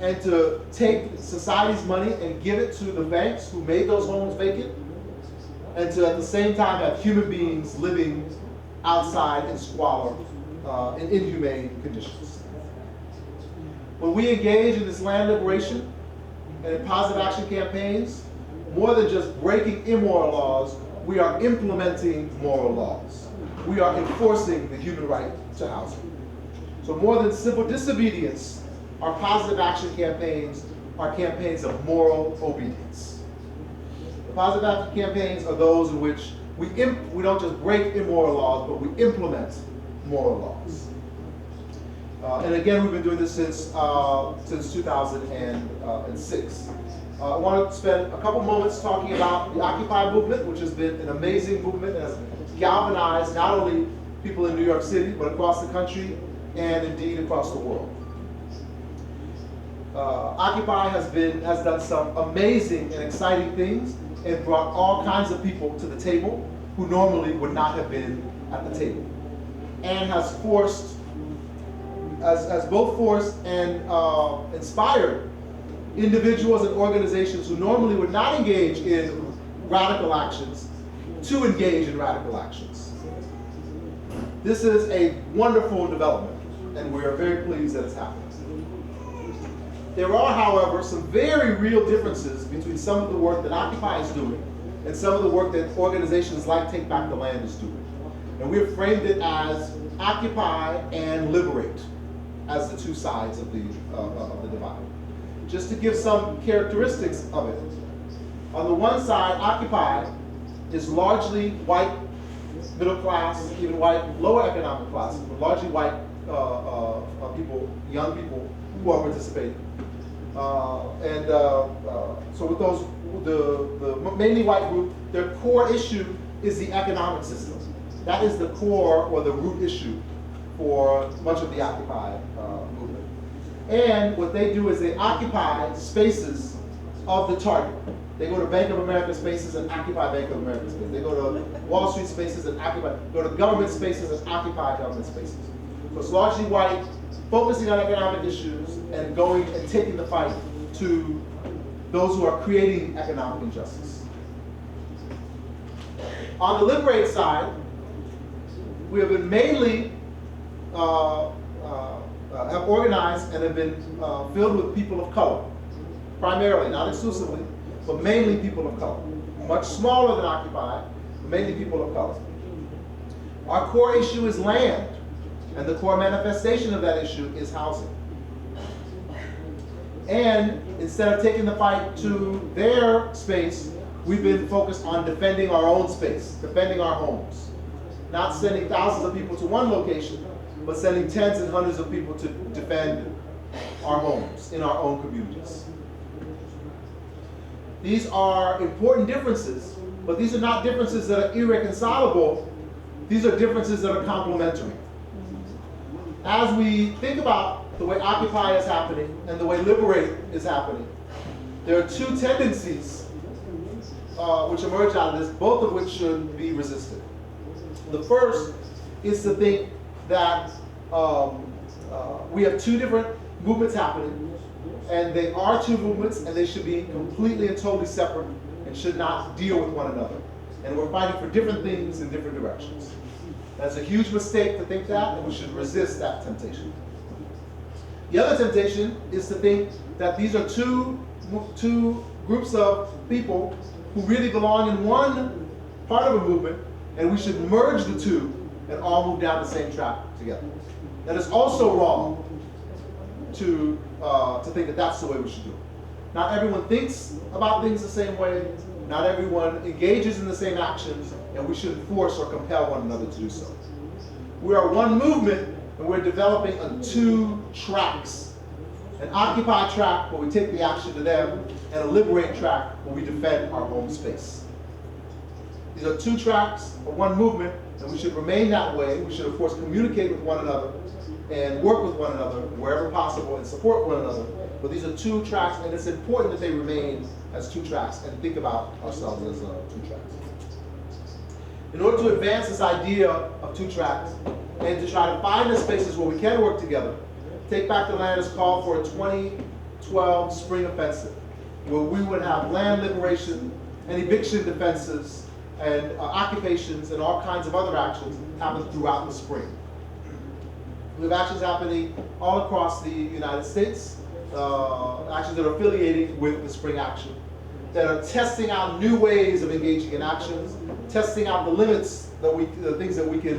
and to take society's money and give it to the banks who made those homes vacant, and to at the same time have human beings living outside in squalor, in inhumane conditions. When we engage in this land liberation and in positive action campaigns, more than just breaking immoral laws, we are implementing moral laws. We are enforcing the human right to housing. So more than simple disobedience, our positive action campaigns are campaigns of moral obedience. The positive action campaigns are those in which we don't just break immoral laws, but we implement moral laws. And again, we've been doing this since 2006. I want to spend a couple moments talking about the Occupy movement, which has been an amazing movement and has galvanized not only people in New York City, but across the country and indeed across the world. Occupy has done some amazing and exciting things and brought all kinds of people to the table who normally would not have been at the table, and has both forced and inspired individuals and organizations who normally would not engage in radical actions to engage in radical actions. This is a wonderful development, and we are very pleased that it's happened. There are, however, some very real differences between some of the work that Occupy is doing and some of the work that organizations like Take Back the Land is doing. And we have framed it as Occupy and Liberate as the two sides of the divide. Just to give some characteristics of it. On the one side, Occupy is largely white, middle class, even white, lower economic class, but largely white people, young people who are participating. So with those, the mainly white group, their core issue is the economic system. That is the core or the root issue for much of the Occupy movement. And what they do is they occupy spaces of the target. They go to Bank of America spaces and occupy Bank of America spaces. They go to Wall Street spaces and go to government spaces and occupy government spaces. So it's largely white, focusing on economic issues and going and taking the fight to those who are creating economic injustice. On the Liberate side, we have been mainly have organized and have been filled with people of color, primarily, not exclusively, but mainly people of color. Much smaller than Occupy, but mainly people of color. Our core issue is land, and the core manifestation of that issue is housing. And instead of taking the fight to their space, we've been focused on defending our own space, defending our homes. Not sending thousands of people to one location, but sending tens and hundreds of people to defend our homes in our own communities. These are important differences, but these are not differences that are irreconcilable. These are differences that are complementary. As we think about the way Occupy is happening and the way Liberate is happening, there are two tendencies which emerge out of this, both of which should be resisted. The first is to think that we have two different movements happening, and they are two movements, and they should be completely and totally separate and should not deal with one another. And we're fighting for different things in different directions. That's a huge mistake to think that, and we should resist that temptation. The other temptation is to think that these are two groups of people who really belong in one part of a movement, and we should merge the two and all move down the same track together. That is also wrong to think that that's the way we should do it. Not everyone thinks about things the same way. Not everyone engages in the same actions, and we shouldn't force or compel one another to do so. We are one movement, and we're developing on two tracks. An Occupy track where we take the action to them, and a Liberate track where we defend our home space. These are two tracks of one movement, and we should remain that way. We should, of course, communicate with one another and work with one another wherever possible and support one another. But these are two tracks, and it's important that they remain as two tracks and think about ourselves as two tracks. In order to advance this idea of two tracks and to try to find the spaces where we can work together, Take Back the Land has called for a 2012 spring offensive where we would have land liberation and eviction defenses and occupations and all kinds of other actions happen throughout the spring. We have actions happening all across the United States, actions that are affiliated with the Spring Action, that are testing out new ways of engaging in actions, testing out the limits, the things that we can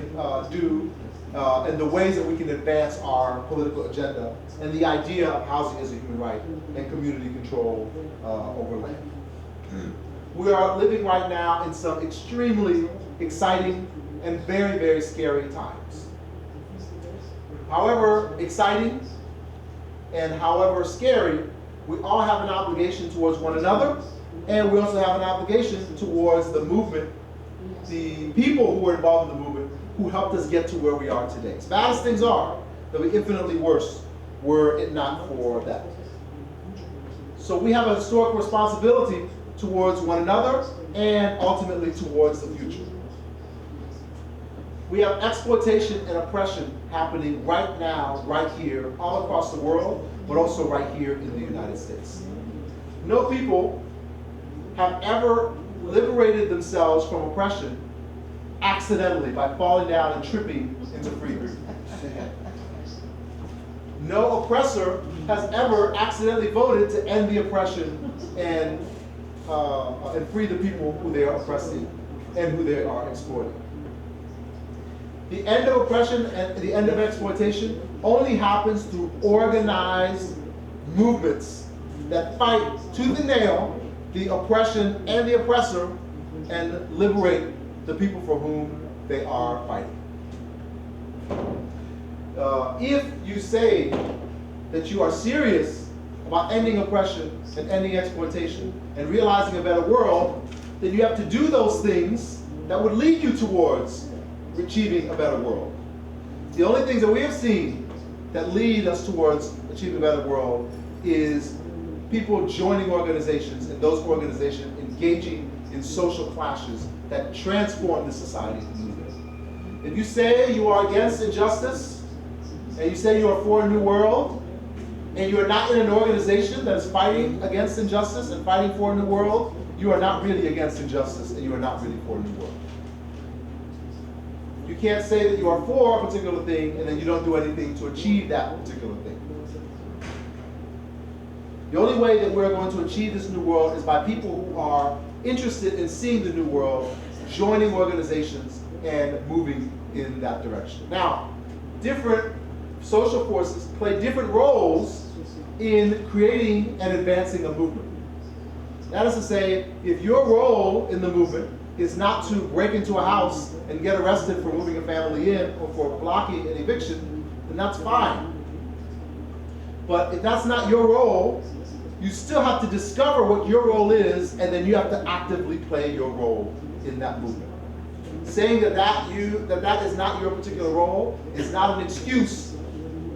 do, and the ways that we can advance our political agenda, and the idea of housing as a human right and community control over land. We are living right now in some extremely exciting and very, very scary times. However exciting and however scary, we all have an obligation towards one another, and we also have an obligation towards the movement, the people who were involved in the movement, who helped us get to where we are today. As bad as things are, they'll be infinitely worse were it not for that. So we have a historical responsibility towards one another and ultimately towards the future. We have exploitation and oppression happening right now, right here, all across the world, but also right here in the United States. No people have ever liberated themselves from oppression accidentally by falling down and tripping into freedom. No oppressor has ever accidentally voted to end the oppression and free the people who they are oppressing and who they are exploiting. The end of oppression and the end of exploitation only happens through organized movements that fight tooth and nail the oppression and the oppressor and liberate the people for whom they are fighting. If you say that you are serious about ending oppression and ending exploitation and realizing a better world, then you have to do those things that would lead you towards achieving a better world. The only things that we have seen that lead us towards achieving a better world is people joining organizations, and those organizations engaging in social clashes that transform the society. If you say you are against injustice, and you say you are for a new world, and you are not in an organization that is fighting against injustice and fighting for a new world, you are not really against injustice, and you are not really for a new world. You can't say that you are for a particular thing and then you don't do anything to achieve that particular thing. The only way that we're going to achieve this new world is by people who are interested in seeing the new world, joining organizations, and moving in that direction. Now, different social forces play different roles in creating and advancing a movement. That is to say, if your role in the movement is not to break into a house and get arrested for moving a family in or for blocking an eviction, then that's fine. But if that's not your role, you still have to discover what your role is, and then you have to actively play your role in that movement. Saying that is not your particular role is not an excuse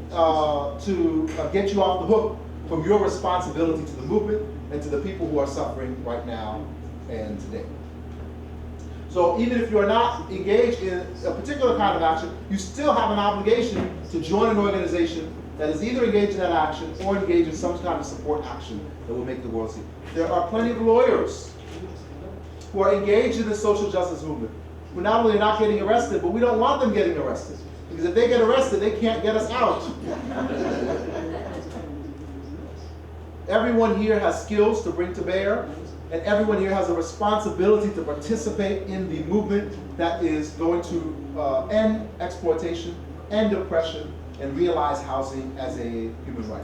to get you off the hook from your responsibility to the movement and to the people who are suffering right now and today. So even if you are not engaged in a particular kind of action, you still have an obligation to join an organization that is either engaged in that action or engaged in some kind of support action that will make the world see. There are plenty of lawyers who are engaged in the social justice movement who not only are not getting arrested, but we don't want them getting arrested. Because if they get arrested, they can't get us out. Everyone here has skills to bring to bear, and everyone here has a responsibility to participate in the movement that is going to end exploitation, end oppression, and realize housing as a human right.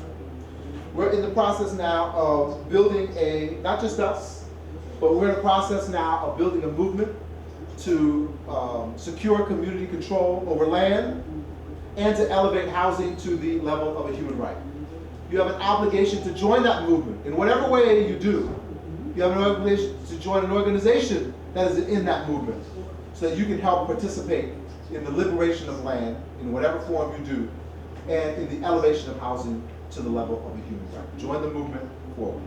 We're in the process now of building not just us, but we're in the process now of building a movement to secure community control over land and to elevate housing to the level of a human right. You have an obligation to join that movement in whatever way you do. You have an obligation to join an organization that is in that movement so that you can help participate in the liberation of land in whatever form you do and in the elevation of housing to the level of a human right. Join the movement forward.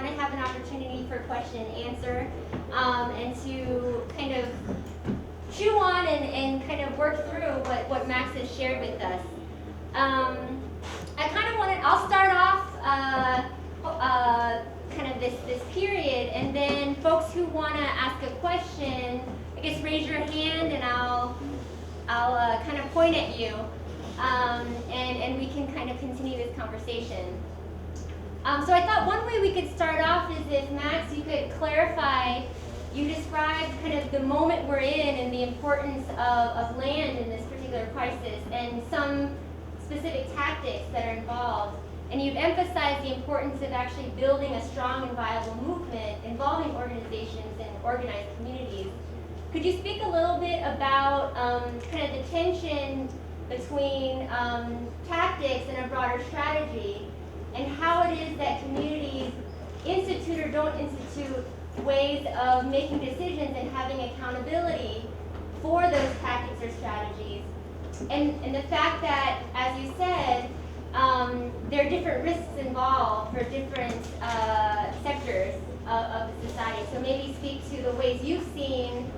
want to have an opportunity for question and answer, and to kind of chew on and kind of work through what Max has shared with us. I kind of I'll start off kind of this period, and then folks who want to ask a question, I guess raise your hand and I'll kind of point at you, and we can kind of continue this conversation. So I thought one way we could start off is if, Max, you could clarify, you described kind of the moment we're in and the importance of land in this particular crisis and some specific tactics that are involved. And you've emphasized the importance of actually building a strong and viable movement involving organizations and organized communities. Could you speak a little bit about kind of the tension between tactics and a broader strategy, and how it is that communities institute or don't institute ways of making decisions and having accountability for those tactics or strategies? And the fact that, as you said, there are different risks involved for different sectors of the society. So maybe speak to the ways you've seen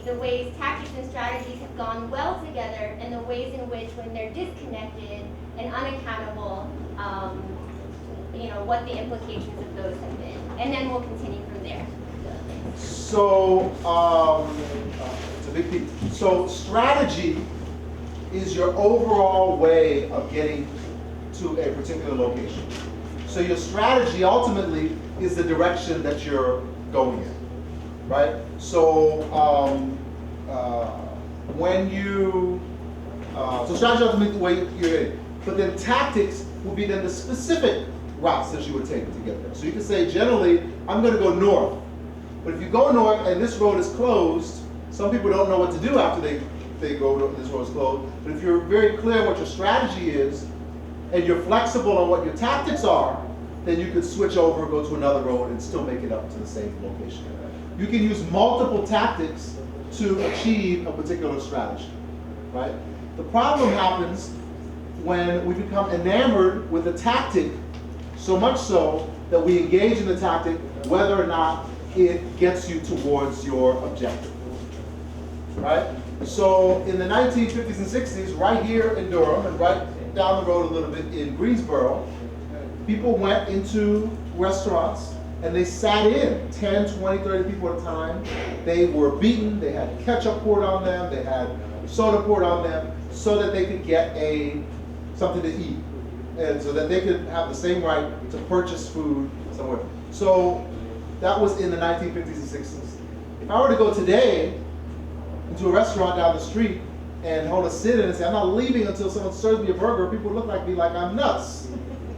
the ways tactics and strategies have gone well together, and the ways in which, when they're disconnected and unaccountable, what the implications of those have been. And then we'll continue from there. So, it's a big piece. So strategy is your overall way of getting to a particular location. So your strategy ultimately is the direction that you're going in, right? So so strategy ultimately the way you're in. But then tactics will be then the specific routes that you would take to get there. So you can say, generally, I'm going to go north. But if you go north and this road is closed, some people don't know what to do after they go, this road is closed. But if you're very clear what your strategy is, and you're flexible on what your tactics are, then you could switch over, go to another road, and still make it up to the same location. You can use multiple tactics to achieve a particular strategy, right? The problem happens when we become enamored with a tactic, so much so that we engage in the tactic whether or not it gets you towards your objective, right? So in the 1950s and 60s, right here in Durham and right down the road a little bit in Greensboro, people went into restaurants and they sat in 10, 20, 30 people at a time. They were beaten, they had ketchup poured on them, they had soda poured on them, so that they could get something to eat, and so that they could have the same right to purchase food somewhere. So that was in the 1950s and 60s. If I were to go today into a restaurant down the street and hold a sit-in and say, I'm not leaving until someone serves me a burger, people would look at me like I'm nuts,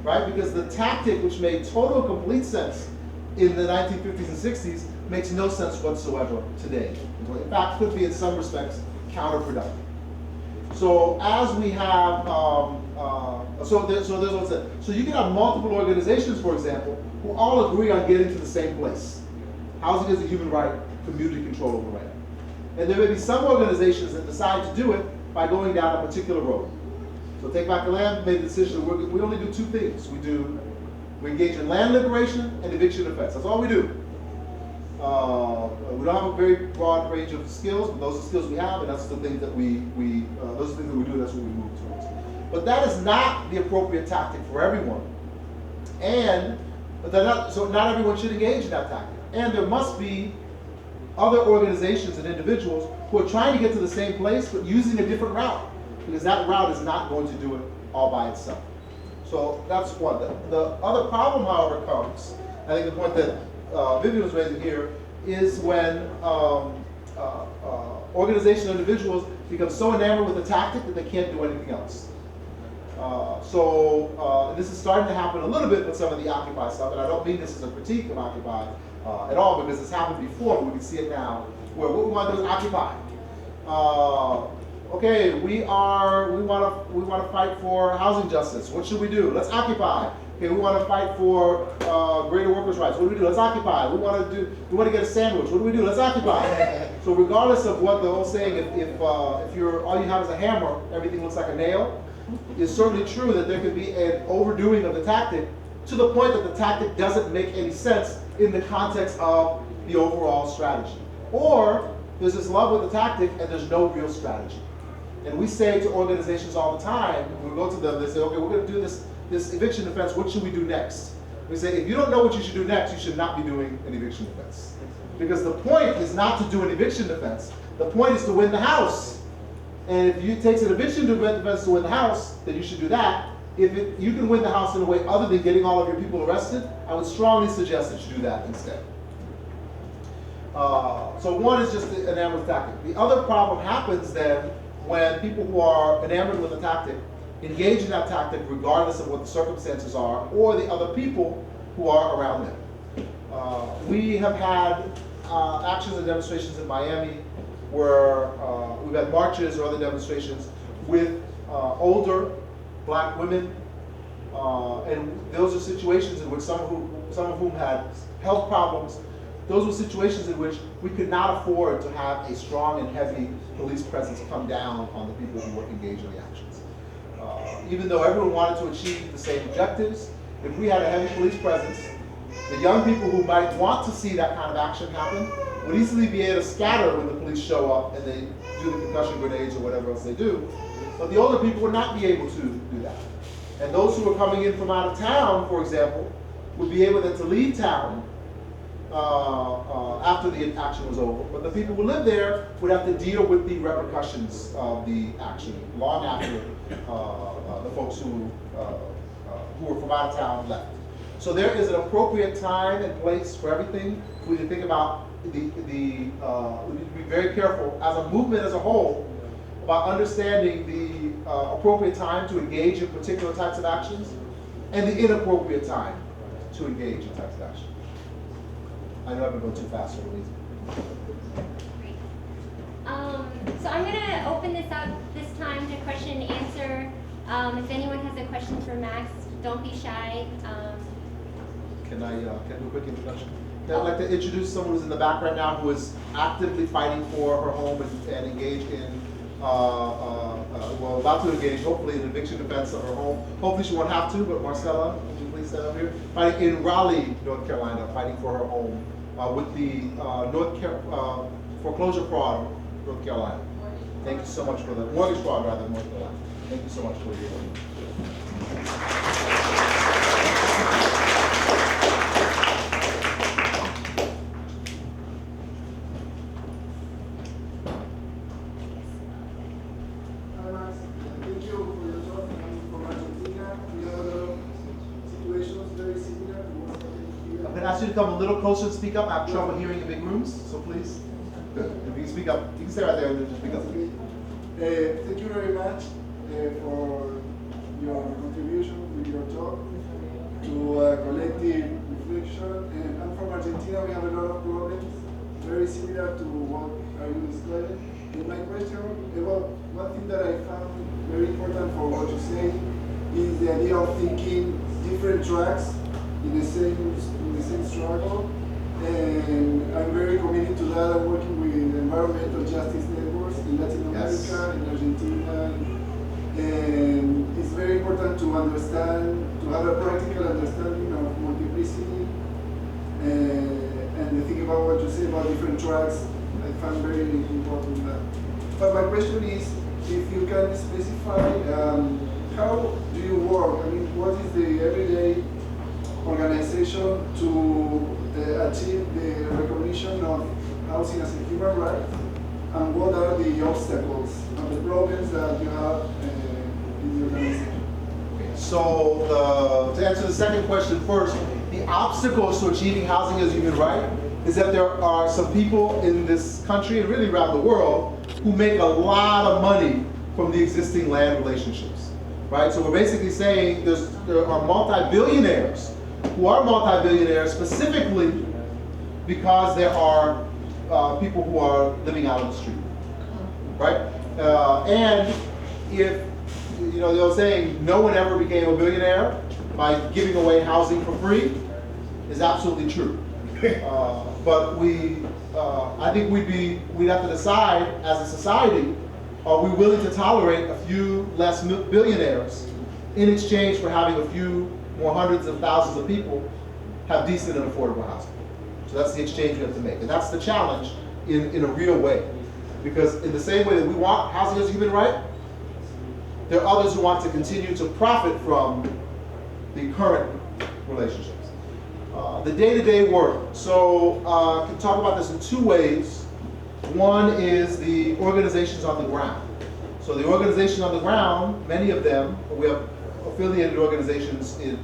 right? Because the tactic, which made total complete sense in the 1950s and 60s, makes no sense whatsoever today. In fact, could be in some respects counterproductive. So as we have, so there's what's it. So you can have multiple organizations, for example, who all agree on getting to the same place. Housing is a human right, community control over land. And there may be some organizations that decide to do it by going down a particular road. So Take Back the Land made the decision that we only do two things. We engage in land liberation and eviction defense. That's all we do. We don't have a very broad range of skills, but those are the skills we have, and that's the things that those are the things that we do, that's what we move towards. But that is not the appropriate tactic for everyone. So not everyone should engage in that tactic. And there must be other organizations and individuals who are trying to get to the same place, but using a different route, because that route is not going to do it all by itself. So that's one. The other problem, however, comes, I think the point that Vivian was raising here, is when organizational individuals become so enamored with a tactic that they can't do anything else. And this is starting to happen a little bit with some of the Occupy stuff, and I don't mean this as a critique of Occupy at all, because it's happened before, but we can see it now, where what we want to do is Occupy. Okay, we want to fight for housing justice. What should we do? Let's Occupy. Okay, we want to fight for greater workers' rights. What do we do? Let's Occupy. We want to get a sandwich. What do we do? Let's Occupy. So regardless of what the old saying, if all you have is a hammer, everything looks like a nail, it's certainly true that there could be an overdoing of the tactic to the point that the tactic doesn't make any sense in the context of the overall strategy. Or there's this love with the tactic and there's no real strategy. And we say to organizations all the time, when we go to them, they say, okay, we're going to do this eviction defense, what should we do next? We say, if you don't know what you should do next, you should not be doing an eviction defense. Because the point is not to do an eviction defense. The point is to win the house. And if it takes an eviction defense to win the house, then you should do that. If you can win the house in a way other than getting all of your people arrested, I would strongly suggest that you do that instead. So one is just the enamored tactic. The other problem happens then when people who are enamored with a tactic engage in that tactic regardless of what the circumstances are or the other people who are around them. We have had actions and demonstrations in Miami where we've had marches or other demonstrations with older black women, and those are situations in which some of whom had health problems. Those were situations in which we could not afford to have a strong and heavy police presence come down on the people who were engaged in the actions. Even though everyone wanted to achieve the same objectives, if we had a heavy police presence, the young people who might want to see that kind of action happen would easily be able to scatter when the police show up and they do the concussion grenades or whatever else they do. But the older people would not be able to do that. And those who were coming in from out of town, for example, would be able then to leave town after the action was over. But the people who lived there would have to deal with the repercussions of the action long after the folks who were from out of town left. So there is an appropriate time and place for everything. We need to think about we need to be very careful as a movement as a whole about understanding the appropriate time to engage in particular types of actions and the inappropriate time to engage in types of action. I know I've been going too fast for Louise. So I'm going to open this up this time to question and answer. If anyone has a question for Max, don't be shy. Can I do a quick introduction? I'd like to introduce someone who's in the back right now who is actively fighting for her home and engaged in, well, about to engage, hopefully, in eviction defense of her home. Hopefully she won't have to, but Marcella, would you please stand up here? Fighting in Raleigh, North Carolina, fighting for her home with the foreclosure fraud, North Carolina. Thank you so much for the mortgage fraud, rather, North Carolina. Thank you so much for your work. Ask you to come a little closer and speak up. I have trouble hearing in big rooms, so please. Good. If you can speak up, you can stay right there and just speak up. Thank you very much for your contribution with your talk to collective reflection. I'm from Argentina. We have a lot of problems, very similar to what are you describing. And my question about one thing that I found very important for what you say is the idea of thinking different tracks in the same struggle, and I'm very committed to that. I'm working with environmental justice networks in Latin America, in Argentina, and it's very important to understand, to have a practical understanding of multiplicity, and to think about what you say about different tracks. I find very important that. But my question is, if you can specify how do you work? I mean, what is the everyday organization to achieve the recognition of housing as a human right, and what are the obstacles and the problems that you have in the organization? So to answer the second question first, the obstacles to achieving housing as a human right is that there are some people in this country and really around the world who make a lot of money from the existing land relationships, right? So we're basically saying there are multi-billionaires who are multi-billionaires specifically because there are people who are living out on the street, right? And if, you know, they're saying no one ever became a billionaire by giving away housing for free is absolutely true. But I think we'd have to decide as a society, are we willing to tolerate a few less billionaires in exchange for having a few more hundreds of thousands of people have decent and affordable housing. So that's the exchange we have to make. And that's the challenge in a real way. Because in the same way that we want housing as a human right, there are others who want to continue to profit from the current relationships. The day-to-day work. So I can talk about this in two ways. One is the organizations on the ground. So the organizations on the ground, many of them, we have affiliated organizations in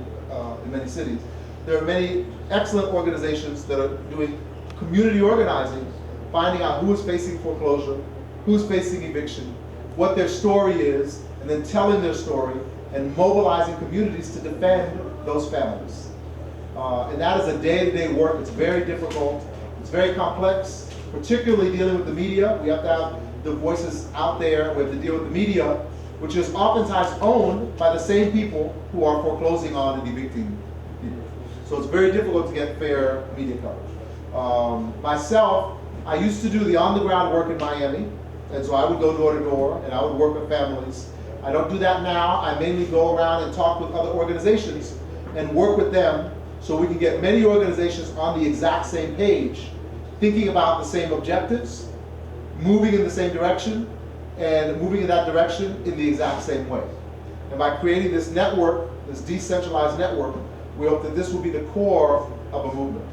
many cities. There are many excellent organizations that are doing community organizing, finding out who is facing foreclosure, who's facing eviction, what their story is, and then telling their story and mobilizing communities to defend those families. And that is a day-to-day work. It's very difficult. It's very complex, particularly dealing with the media. We have to have the voices out there. We have to deal with the media, which is oftentimes owned by the same people who are foreclosing on and evicting people. So it's very difficult to get fair media coverage. Myself, I used to do the on-the-ground work in Miami, and so I would go door to door and I would work with families. I don't do that now. I mainly go around and talk with other organizations and work with them so we can get many organizations on the exact same page, thinking about the same objectives, moving in the same direction, and moving in that direction in the exact same way. And by creating this network, this decentralized network, we hope that this will be the core of a movement.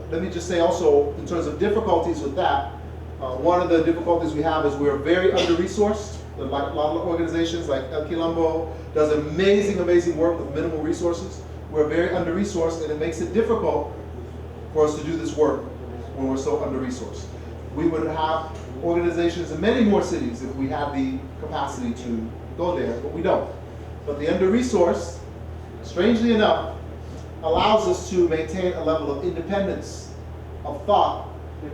Let me just say also, in terms of difficulties with that, one of the difficulties we have is we're very under-resourced. A lot of organizations like Kilombo does amazing, amazing work with minimal resources. We're very under-resourced, and it makes it difficult for us to do this work when we're so under-resourced. We would have organizations in many more cities if we had the capacity to go there, but we don't. But the under-resourced, strangely enough, allows us to maintain a level of independence of thought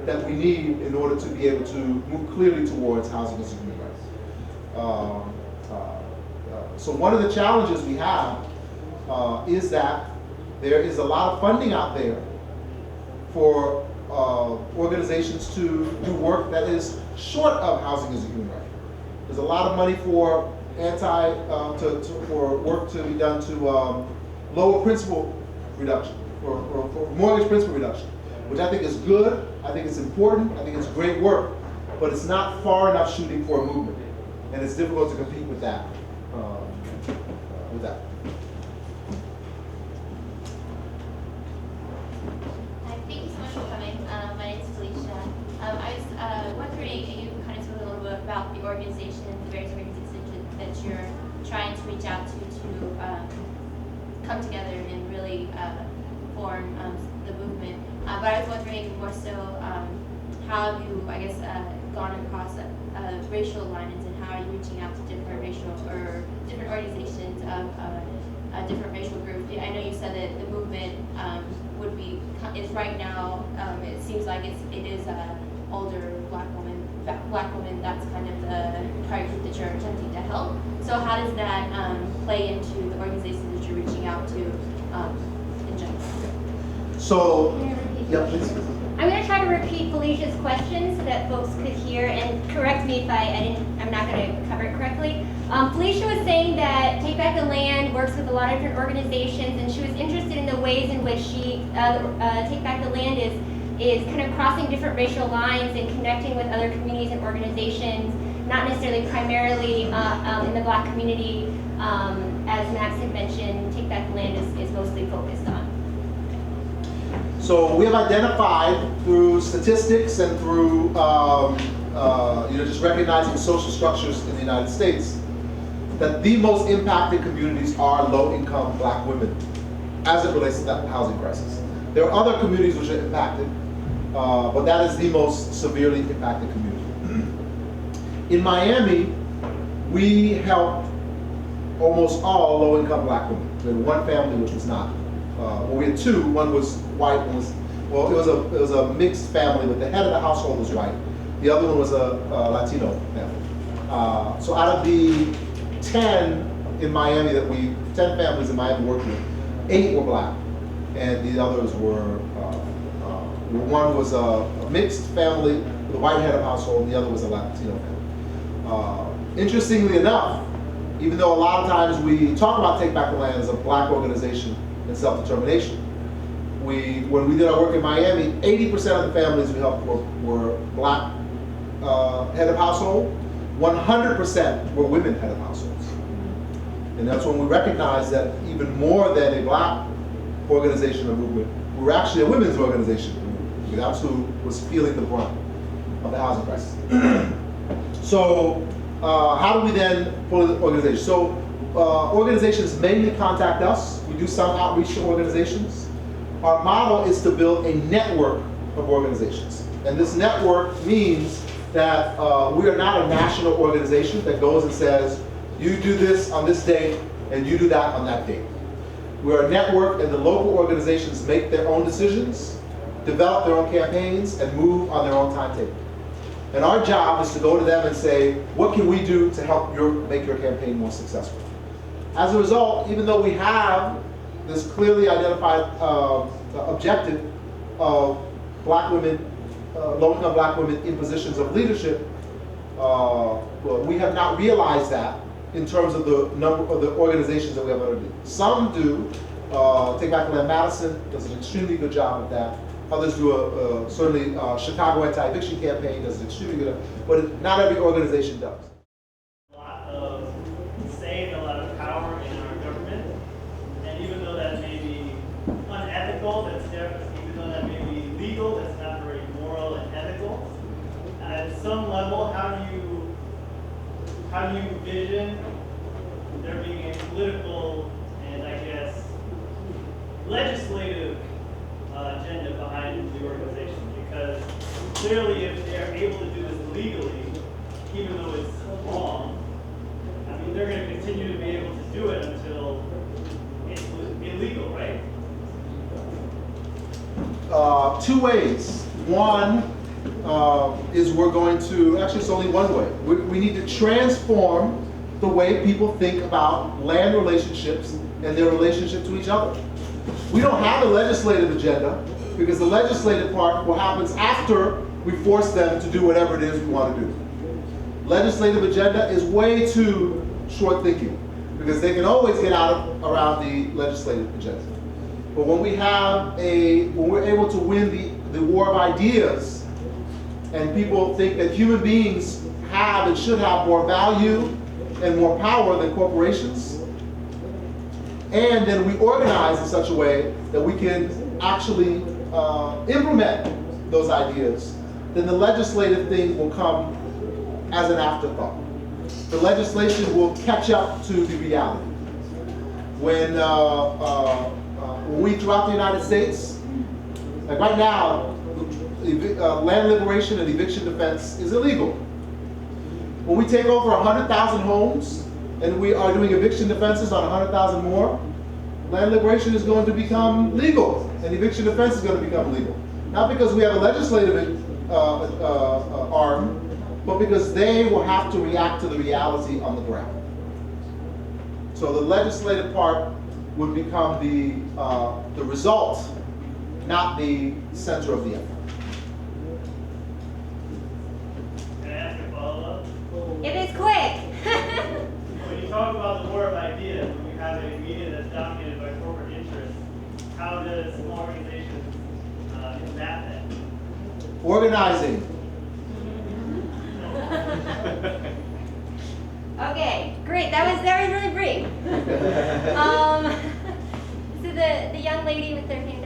that we need in order to be able to move clearly towards housing as a human right. So one of the challenges we have is that there is a lot of funding out there for organizations to do work that is short of housing as a human right. There's a lot of money for for work to be done to lower principal reduction, for mortgage principal reduction, which I think is good. I think it's important. I think it's great work, but it's not far enough shooting for a movement, and it's difficult to compete with that. Thank you so much for coming. My name is Felicia. I was wondering, you kind of told a little bit about the organization, the various organizations that you're trying to reach out to come together and really form the movement. But I was wondering more so how have you, I guess, gone across racial lines, and how are you reaching out to different racial or different organizations of different racial groups? I know you said that the movement is right now. It seems like it is older black women. That's kind of the target group that you're attempting to help. So how does that play into the organizations that you're reaching out to in general? So, yeah, please. I'm going to try to repeat Felicia's question so that folks could hear, and correct me if I'm not going to cover it correctly. Felicia was saying that Take Back the Land works with a lot of different organizations, and she was interested in the ways in which Take Back the Land is kind of crossing different racial lines and connecting with other communities and organizations, not necessarily primarily in the Black community, as Max had mentioned. Take Back the Land is mostly focused on. So we have identified through statistics and through just recognizing social structures in the United States that the most impacted communities are low-income black women as it relates to that housing crisis. There are other communities which are impacted, but that is the most severely impacted community. In Miami, we helped almost all low-income black women. We had one family which was not. We had two. One was white. One was, it was a mixed family, but the head of the household was white. The other one was a Latino family. So out of the 10 in Miami 10 families in Miami worked with, 8 were black, and the others were, one was a mixed family with a white head of household, and the other was a Latino family. Interestingly enough, even though a lot of times we talk about Take Back the Land as a black organization and self-determination. When we did our work in Miami, 80% of the families we helped were black head of household, 100% were women head of households. And that's when we recognized that even more than a black organization or movement, we were actually a women's organization. That's who was feeling the brunt of the housing crisis. So how do we then pull the organization? So organizations mainly contact us. We do some outreach to organizations. Our model is to build a network of organizations. And this network means that we are not a national organization that goes and says, you do this on this date and you do that on that date. We're a network, and the local organizations make their own decisions, develop their own campaigns, and move on their own timetable. And our job is to go to them and say, what can we do to help make your campaign more successful? As a result, even though we have this clearly identified objective of black women, low-income black women in positions of leadership, we have not realized that in terms of the number of the organizations that we have underneath. Some do. Take Back the Land Madison does an extremely good job of that. Others do certainly Chicago anti-eviction campaign does an extremely good, but not every organization does. A lot of say and a lot of power in our government, and even though that may be unethical, that's different. Even though that may be legal, that's not very moral and ethical. At some level, how do you envision there being a political and, I guess, legislative agenda behind the organization? Because clearly, if they're able to do this legally, even though it's wrong, I mean, they're going to continue to be able to do it until it's illegal, right? Two ways. One is we're going to, actually it's only one way. We need to transform the way people think about land relationships and their relationship to each other. We don't have a legislative agenda because the legislative part what happens after we force them to do whatever it is we want to do. Legislative agenda is way too short thinking because they can always get around the legislative agenda. But when we're able to win the war of ideas, and people think that human beings have and should have more value and more power than corporations, and then we organize in such a way that we can actually implement those ideas, then the legislative thing will come as an afterthought. The legislation will catch up to the reality. When we throughout the United States, like right now, land liberation and eviction defense is illegal. When we take over 100,000 homes and we are doing eviction defenses on 100,000 more, land liberation is going to become legal and eviction defense is going to become legal. Not because we have a legislative arm, but because they will have to react to the reality on the ground. So the legislative part would become the result, not the center of the effort. Can I ask a follow-up? If it's quick. When you talk about the war of ideas, when we have a media that's dominated by corporate interests, how does small organizations combat that? Organizing. Okay, great. That was really brief. So the young lady with their hand